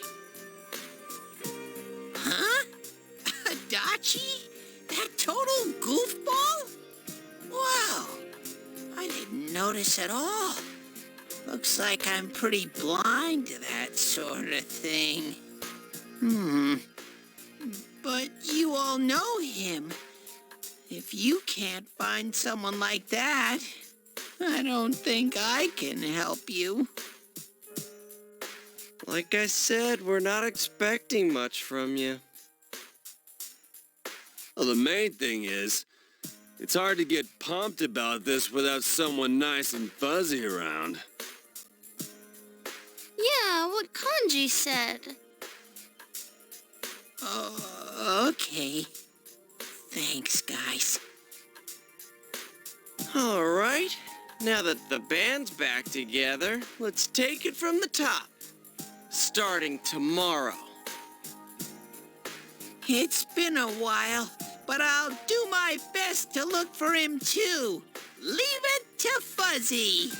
Huh? Adachi? That total goofball? Wow. I didn't notice at all. Looks like I'm pretty blind to that sort of thing. But you all know him. If you can't find someone like that, I don't think I can help you. Like I said, we're not expecting much from you. Well, the main thing is, it's hard to get pumped about this without someone nice and fuzzy around. Yeah, what Kanji said. Okay. Thanks, guys. All right. Now that the band's back together, let's take it from the top. Starting tomorrow. It's been a while, but I'll do my best to look for him too. Leave it to Fuzzy.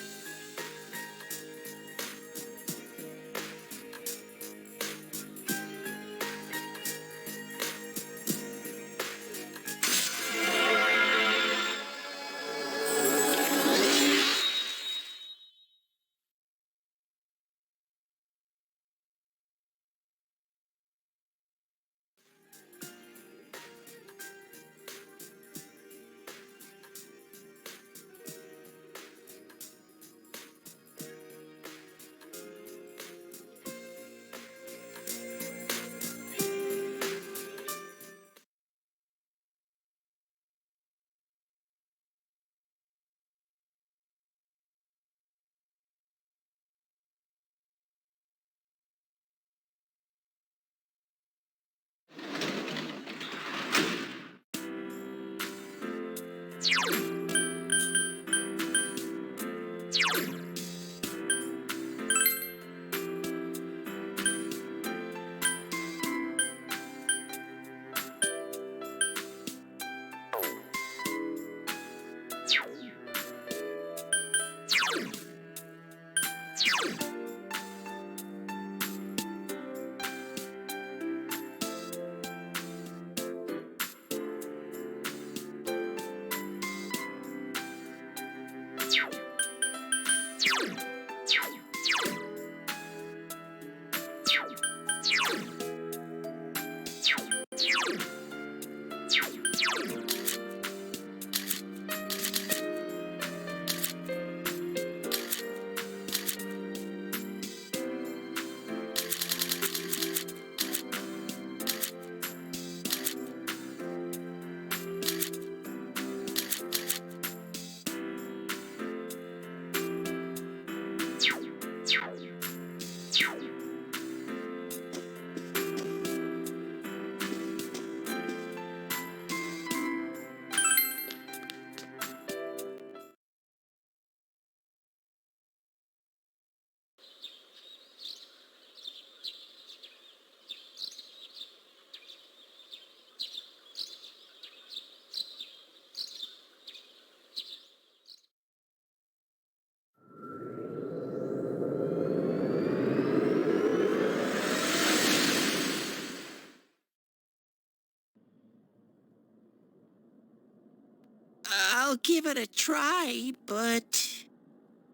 I'll give it a try, but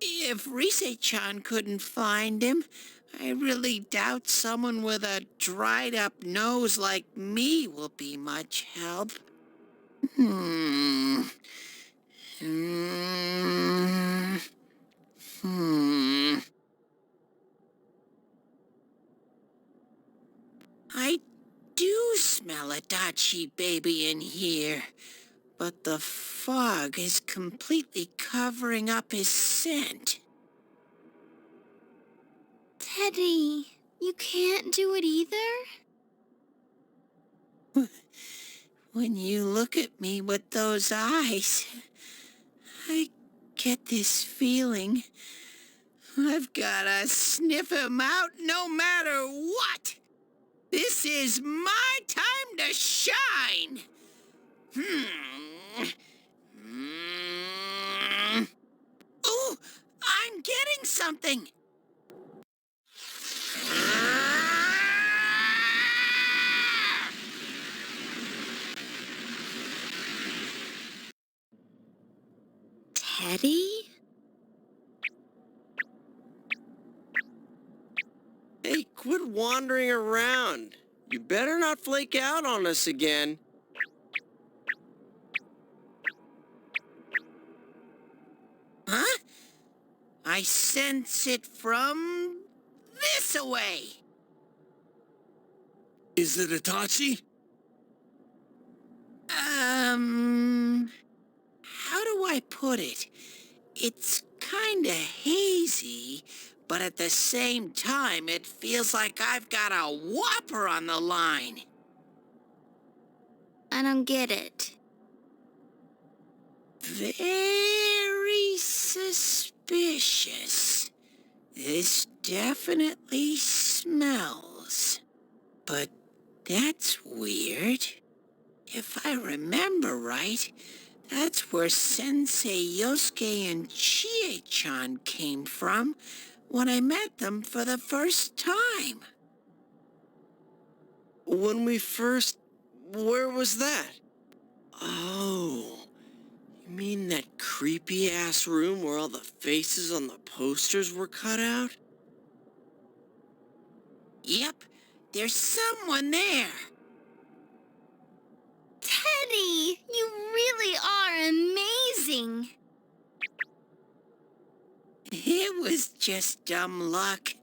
if Rise-chan couldn't find him, I really doubt someone with a dried-up nose like me will be much help. Hmm. Hmm. Hmm. I do smell a Dachi baby in here, but the fog is completely covering up his scent. Teddy, you can't do it either? When you look at me with those eyes, I get this feeling I've gotta sniff him out no matter what. This is my time to shine. Ooh, I'm getting something. Teddy? Hey, quit wandering around. You better not flake out on us again. Huh? I sense it from this away. Is it Itachi? How do I put it? It's kinda hazy, but at the same time, it feels like I've got a whopper on the line. I don't get it. Very suspicious. This definitely smells. But that's weird. If I remember right, that's where Sensei Yosuke and Chie-chan came from when I met them for the first time. When we first... Where was that? Oh, you mean that creepy-ass room where all the faces on the posters were cut out? Yep, there's someone there. Teddy, you really are amazing. It was just dumb luck.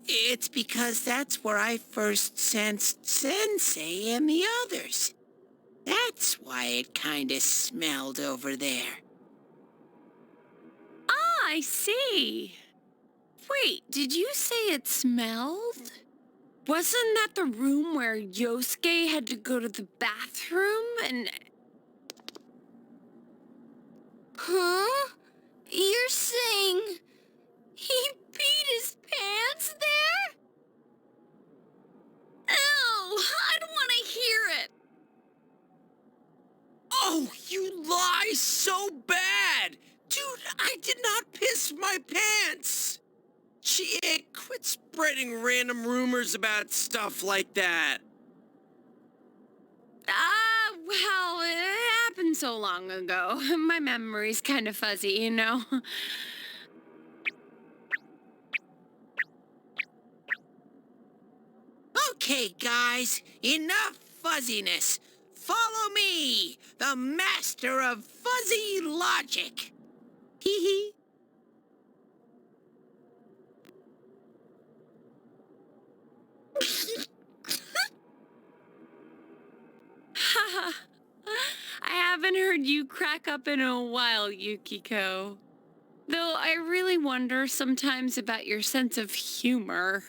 It's because that's where I first sensed Sensei and the others. That's why it kinda smelled over there. Ah, I see. Wait, did you say it smelled? Wasn't that the room where Yosuke had to go to the bathroom and... Huh? You're saying he beat his pants there? Ew, I don't want to hear it. Oh, you lie so bad! Dude, I did not piss my pants! Chie, quit spreading random rumors about stuff like that. Well, it happened so long ago. My memory's kind of fuzzy, you know? Okay, guys, enough fuzziness. Follow me, the master of fuzzy logic. Hee hee. I haven't heard you crack up in a while, Yukiko. Though I really wonder sometimes about your sense of humor.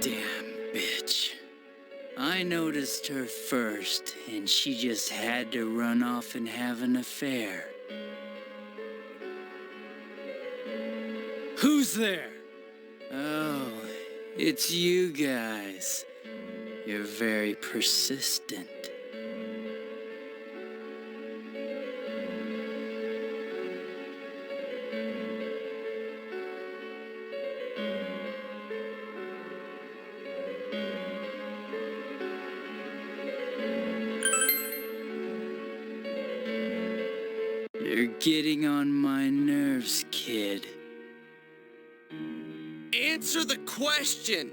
Damn bitch. I noticed her first, and she just had to run off and have an affair. Who's there? Oh, it's you guys. You're very persistent. getting on my nerves, kid. Answer the question.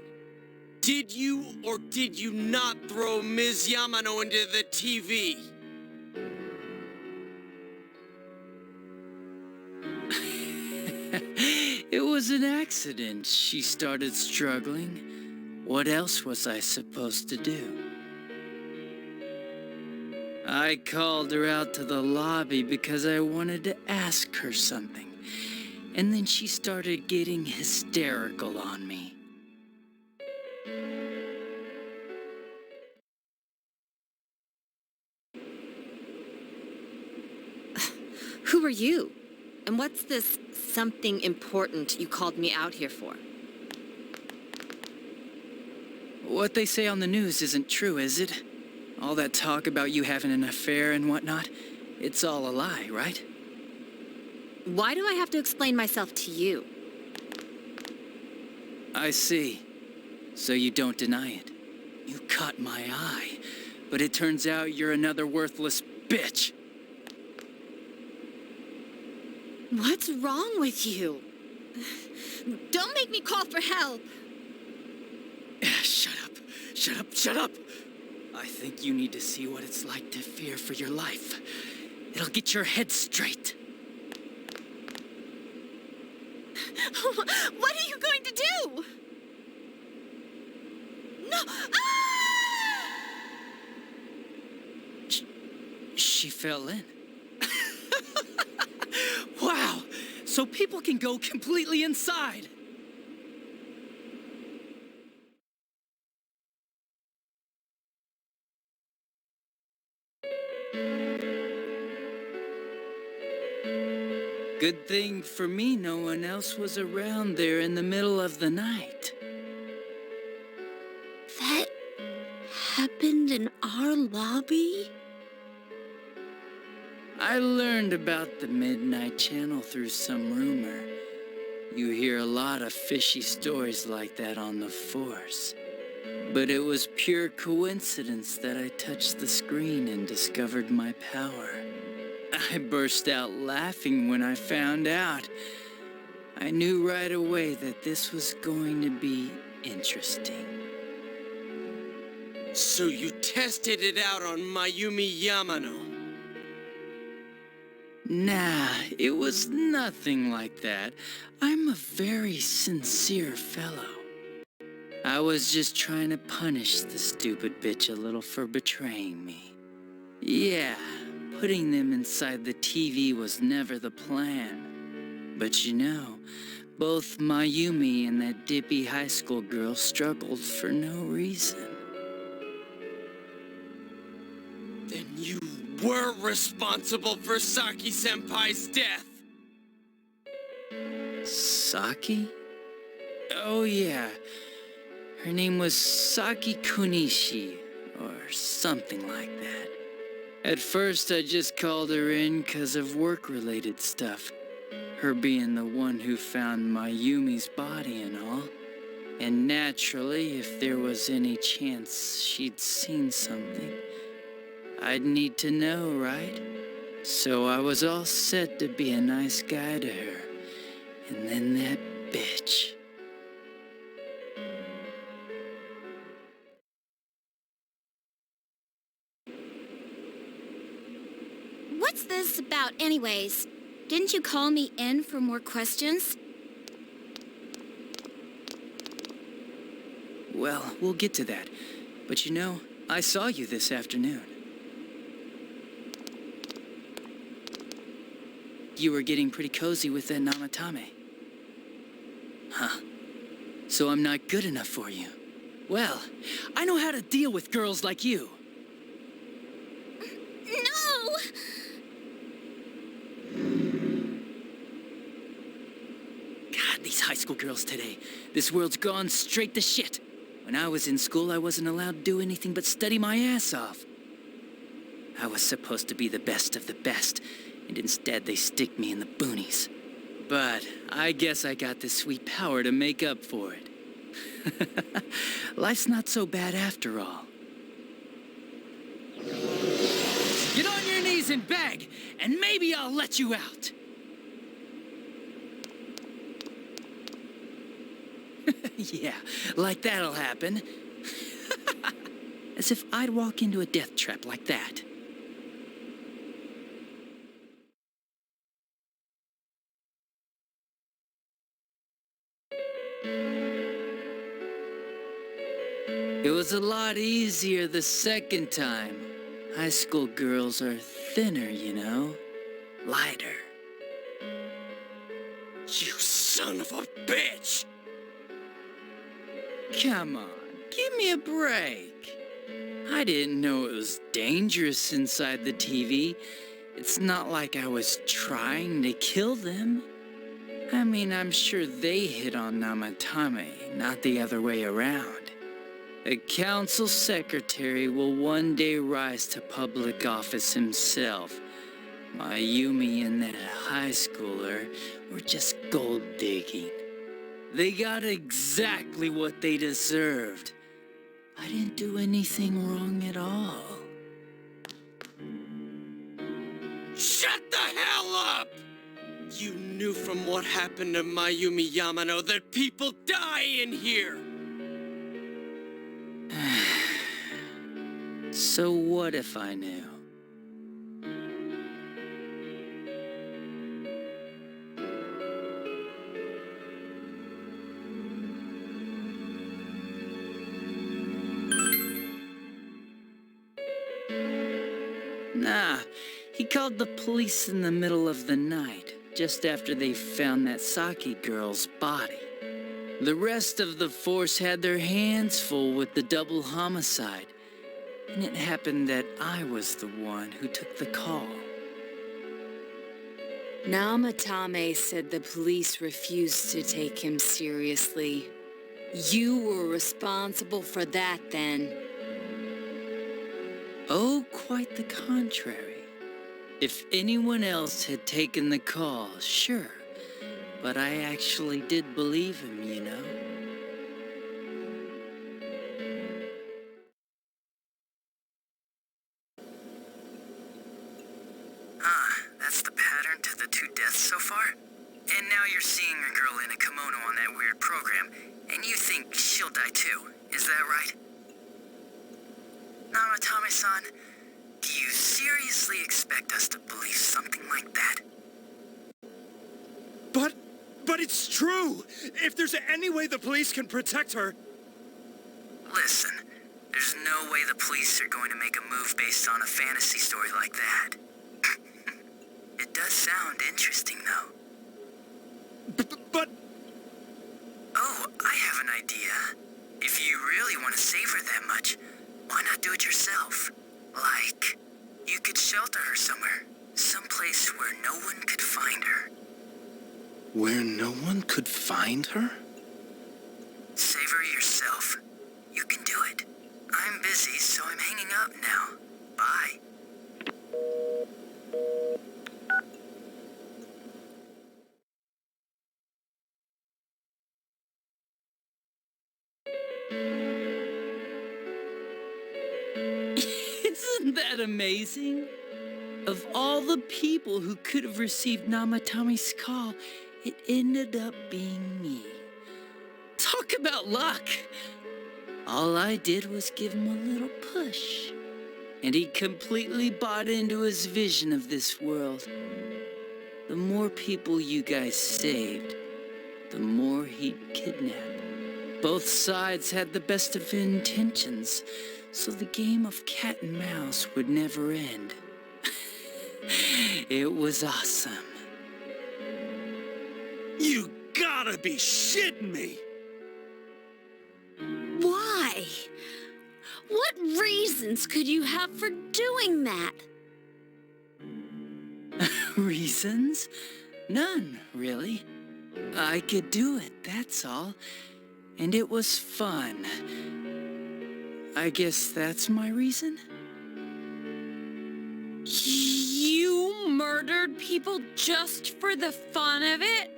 Did you or did you not throw Ms. Yamano into the TV? It was an accident. She started struggling. What else was I supposed to do? I called her out to the lobby because I wanted to ask her something. And then she started getting hysterical on me. Who are you? And what's this something important you called me out here for? What they say on the news isn't true, is it? All that talk about you having an affair and whatnot, it's all a lie, right? Why do I have to explain myself to you? I see. So you don't deny it. You caught my eye. But it turns out you're another worthless bitch. What's wrong with you? Don't make me call for help. Shut up. Shut up. Shut up. I think you need to see what it's like to fear for your life. It'll get your head straight. What are you going to do? No! She fell in. Wow! So people can go completely inside. Good thing for me no one else was around there in the middle of the night. That happened in our lobby? I learned about the Midnight Channel through some rumor. You hear a lot of fishy stories like that on the Force. But it was pure coincidence that I touched the screen and discovered my power. I burst out laughing when I found out. I knew right away that this was going to be interesting. So you tested it out on Mayumi Yamano? Nah, it was nothing like that. I'm a very sincere fellow. I was just trying to punish the stupid bitch a little for betraying me. Yeah, putting them inside the TV was never the plan. But you know, both Mayumi and that dippy high school girl struggled for no reason. Then you were responsible for Saki-senpai's death! Saki? Oh yeah. Her name was Saki Kunishi, or something like that. At first I just called her in 'cause of work-related stuff. Her being the one who found Mayumi's body and all. And naturally, if there was any chance she'd seen something, I'd need to know, right? So I was all set to be a nice guy to her. And then that bitch. What's this about anyways? Didn't you call me in for more questions? Well, we'll get to that. But you know, I saw you this afternoon. You were getting pretty cozy with that Namatame. Huh. So I'm not good enough for you. Well, I know how to deal with girls like you. No! God, these high school girls today. This world's gone straight to shit. When I was in school, I wasn't allowed to do anything but study my ass off. I was supposed to be the best of the best, and instead they stick me in the boonies. But I guess I got this sweet power to make up for it. Life's not so bad after all. Get on your knees please and beg, and maybe I'll let you out. Yeah, like that'll happen. As if I'd walk into a death trap like that. It was a lot easier the second time. High school girls are thinner, you know? Lighter. You son of a bitch! Come on, give me a break. I didn't know it was dangerous inside the TV. It's not like I was trying to kill them. I mean, I'm sure they hit on Namatame, not the other way around. A council secretary will one day rise to public office himself. Mayumi and that high schooler were just gold digging. They got exactly what they deserved. I didn't do anything wrong at all. Shut the hell up! You knew from what happened to Mayumi Yamano that people die in here! So what if I knew? Nah, he called the police in the middle of the night, just after they found that Saki girl's body. The rest of the force had their hands full with the double homicide, and it happened that I was the one who took the call. Namatame said the police refused to take him seriously. You were responsible for that then. Oh, quite the contrary. If anyone else had taken the call, sure. But I actually did believe him, you know? That's the pattern to the 2 deaths so far? And now you're seeing a girl in a kimono on that weird program, and you think she'll die too, is that right? Namatame-san, do you seriously expect us to believe something like that? But it's true! If there's any way the police can protect her... Listen, there's no way the police are going to make a move based on a fantasy story like that. It does sound interesting, though. But... Oh, I have an idea. If you really want to save her that much, why not do it yourself? Like, you could shelter her somewhere. Someplace where no one could find her. Where no one could find her? Save her yourself. You can do it. I'm busy, so I'm hanging up now. Bye. Isn't that amazing? Of all the people who could have received Namatame's call, it ended up being me. Talk about luck! All I did was give him a little push, and he completely bought into his vision of this world. The more people you guys saved, the more he'd kidnap. Both sides had the best of intentions, so the game of cat and mouse would never end. It was awesome. You gotta be shitting me! Why? What reasons could you have for doing that? Reasons? None, really. I could do it, that's all. And it was fun. I guess that's my reason? You murdered people just for the fun of it?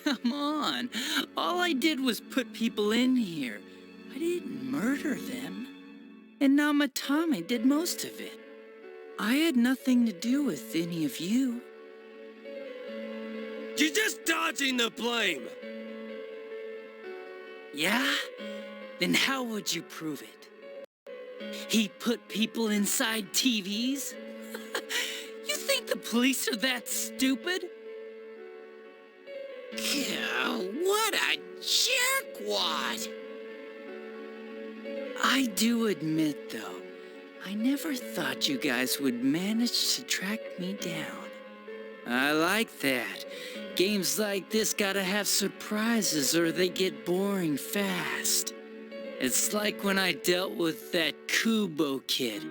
Come on. All I did was put people in here. I didn't murder them. And Namatame did most of it. I had nothing to do with any of you. You're just dodging the blame. Yeah? Then how would you prove it? He put people inside TVs? You think the police are that stupid? What a jerkwad! I do admit, though, I never thought you guys would manage to track me down. I like that. Games like this gotta have surprises or they get boring fast. It's like when I dealt with that Kubo kid.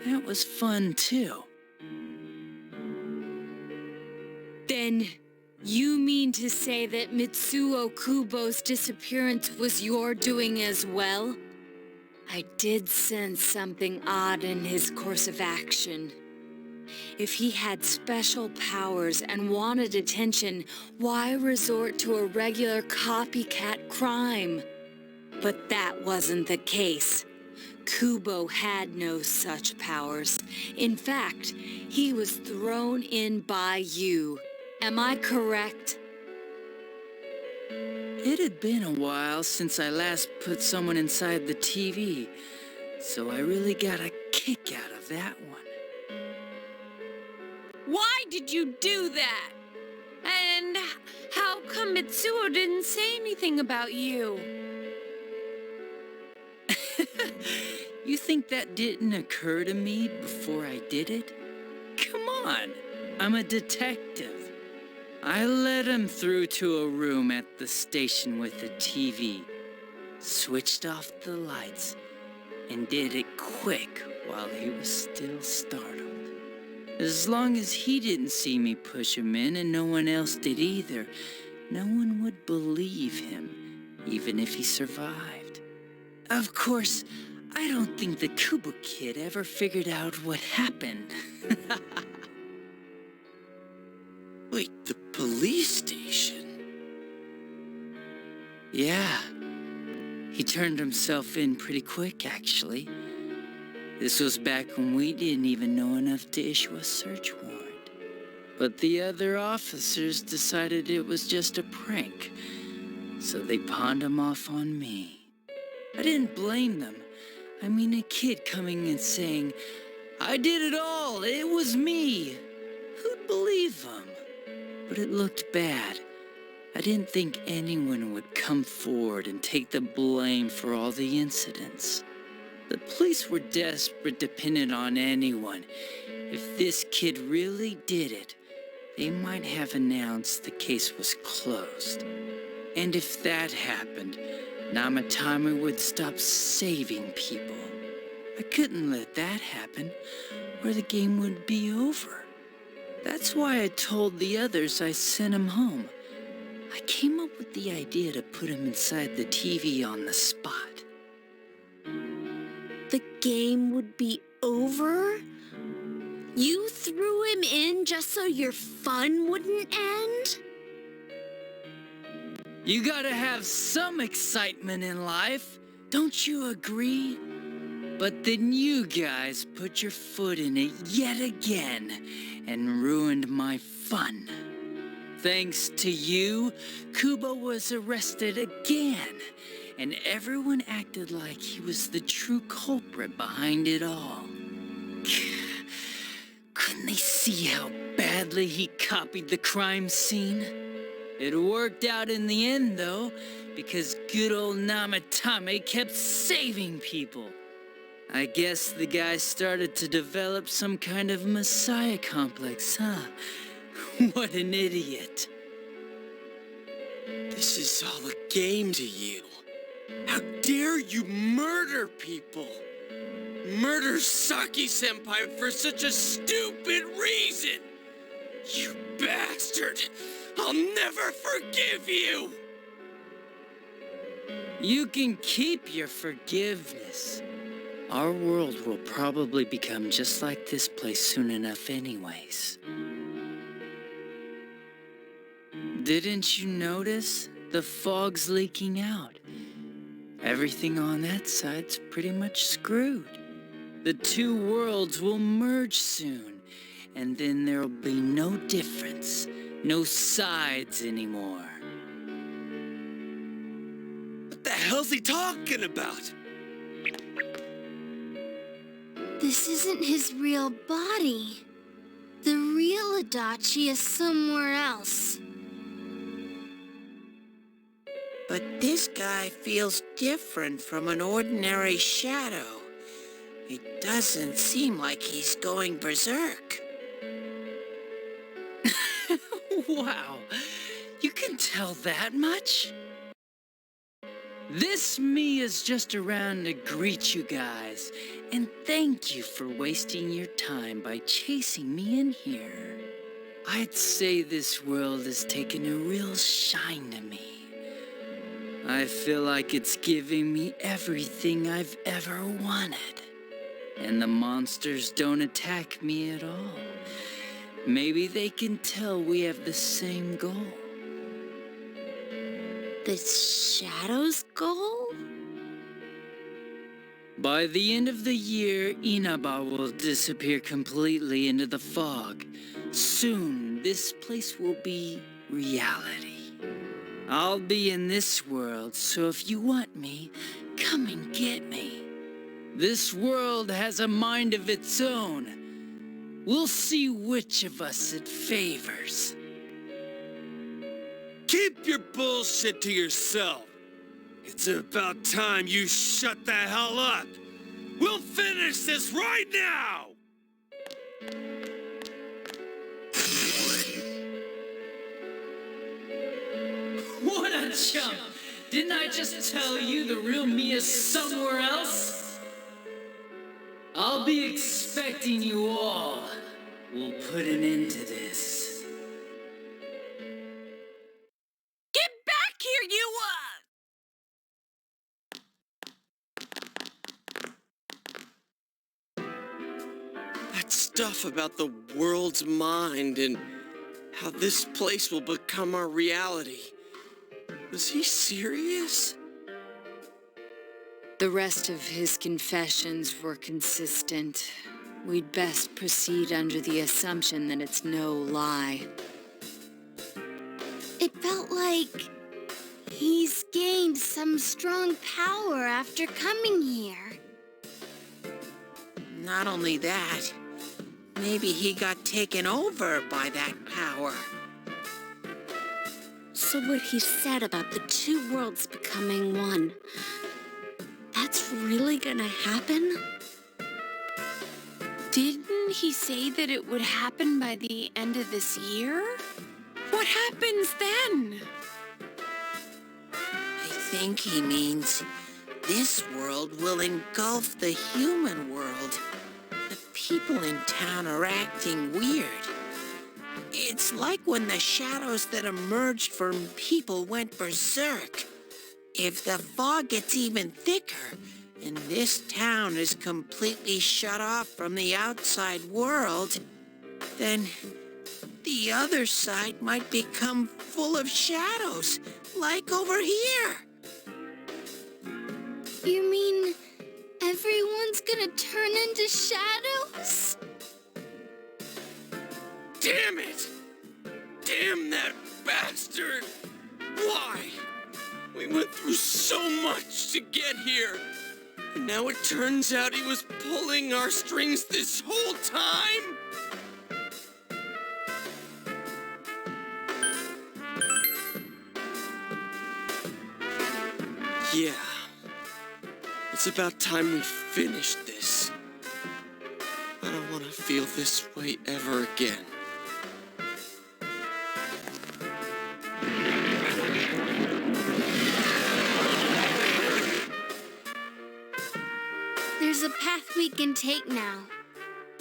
That was fun, too. Then, you mean to say that Mitsuo Kubo's disappearance was your doing as well? I did sense something odd in his course of action. If he had special powers and wanted attention, why resort to a regular copycat crime? But that wasn't the case. Kubo had no such powers. In fact, he was thrown in by you. Am I correct? It had been a while since I last put someone inside the TV, so I really got a kick out of that one. Why did you do that? And how come Mitsuo didn't say anything about you? You think that didn't occur to me before I did it? Come on, I'm a detective. I led him through to a room at the station with a TV, switched off the lights, and did it quick while he was still startled. As long as he didn't see me push him in and no one else did either, no one would believe him, even if he survived. Of course, I don't think the Kubo kid ever figured out what happened. Wait, the police station? Yeah. He turned himself in pretty quick, actually. This was back when we didn't even know enough to issue a search warrant. But the other officers decided it was just a prank, so they pawned him off on me. I didn't blame them. I mean, a kid coming and saying, "I did it all, it was me." Who'd believe them? But it looked bad. I didn't think anyone would come forward and take the blame for all the incidents. The police were desperate, dependent on anyone. If this kid really did it, they might have announced the case was closed. And if that happened, Namatame would stop saving people. I couldn't let that happen, or the game would be over. That's why I told the others I sent him home. I came up with the idea to put him inside the TV on the spot. The game would be over? You threw him in just so your fun wouldn't end? You gotta have some excitement in life, don't you agree? But then you guys put your foot in it yet again and ruined my fun. Thanks to you, Kubo was arrested again, and everyone acted like he was the true culprit behind it all. Couldn't they see how badly he copied the crime scene? It worked out in the end, though, because good old Namatame kept saving people. I guess the guy started to develop some kind of messiah complex, huh? What an idiot. This is all a game to you. How dare you murder people? Murder Saki-senpai for such a stupid reason! You bastard! I'll never forgive you! You can keep your forgiveness. Our world will probably become just like this place soon enough anyways. Didn't you notice? The fog's leaking out. Everything on that side's pretty much screwed. The two worlds will merge soon, and then there'll be no difference, no sides anymore. What the hell's he talking about? This isn't his real body. The real Adachi is somewhere else. But this guy feels different from an ordinary shadow. It doesn't seem like he's going berserk. Wow, you can tell that much? This me is just around to greet you guys, and thank you for wasting your time by chasing me in here. I'd say this world has taken a real shine to me. I feel like it's giving me everything I've ever wanted. And the monsters don't attack me at all. Maybe they can tell we have the same goal. The Shadow's goal? By the end of the year, Inaba will disappear completely into the fog. Soon, this place will be reality. I'll be in this world, so if you want me, come and get me. This world has a mind of its own. We'll see which of us it favors. Keep your bullshit to yourself. It's about time you shut the hell up. We'll finish this right now! What a chump! Didn't I just tell you the real me is somewhere else? I'll be expecting you all. We'll put an end to this. Get back here, you, That stuff about the world's mind and how this place will become our reality. Was he serious? The rest of his confessions were consistent. We'd best proceed under the assumption that it's no lie. It felt like he's gained some strong power after coming here. Not only that, maybe he got taken over by that power. So what he said about the two worlds becoming one, that's really gonna happen? Didn't he say that it would happen by the end of this year? What happens then? I think he means this world will engulf the human world. The people in town are acting weird. It's like when the shadows that emerged from people went berserk. If the fog gets even thicker, and this town is completely shut off from the outside world, then the other side might become full of shadows, like over here. You mean everyone's gonna turn into shadows? Damn it! Damn that bastard! Why? We went through so much to get here. And now it turns out he was pulling our strings this whole time? Yeah. It's about time we finished this. I don't want to feel this way ever again. There's a path we can take now.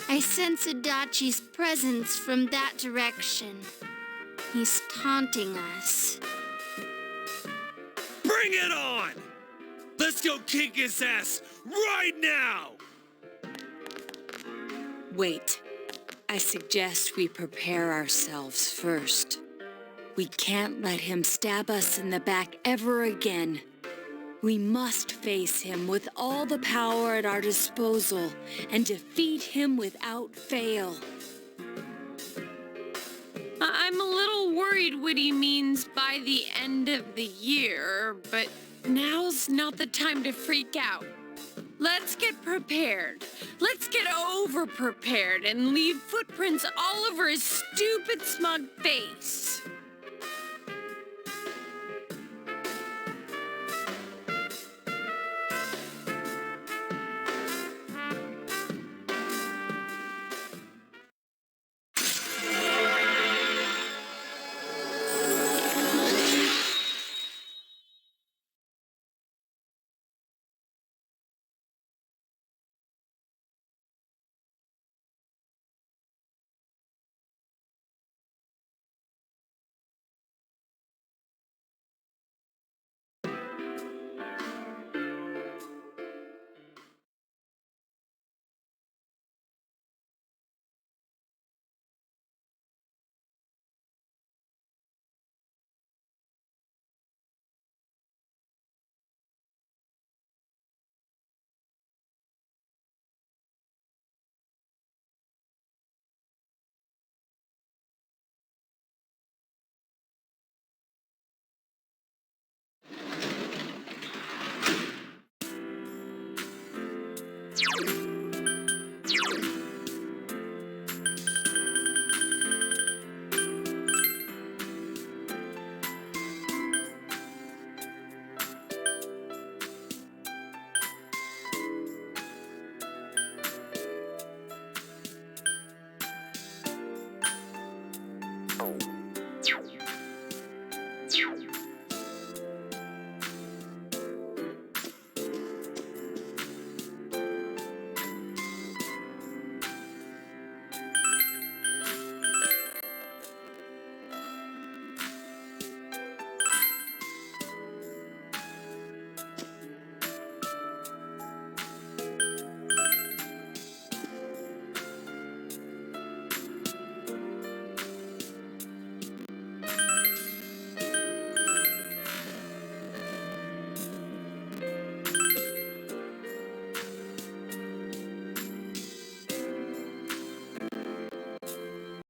I sense Adachi's presence from that direction. He's taunting us. Bring it on! Let's go kick his ass right now! Wait. I suggest we prepare ourselves first. We can't let him stab us in the back ever again. We must face him with all the power at our disposal and defeat him without fail. I'm a little worried what he means by the end of the year, but now's not the time to freak out. Let's get prepared. Let's get over-prepared and leave footprints all over his stupid, smug face.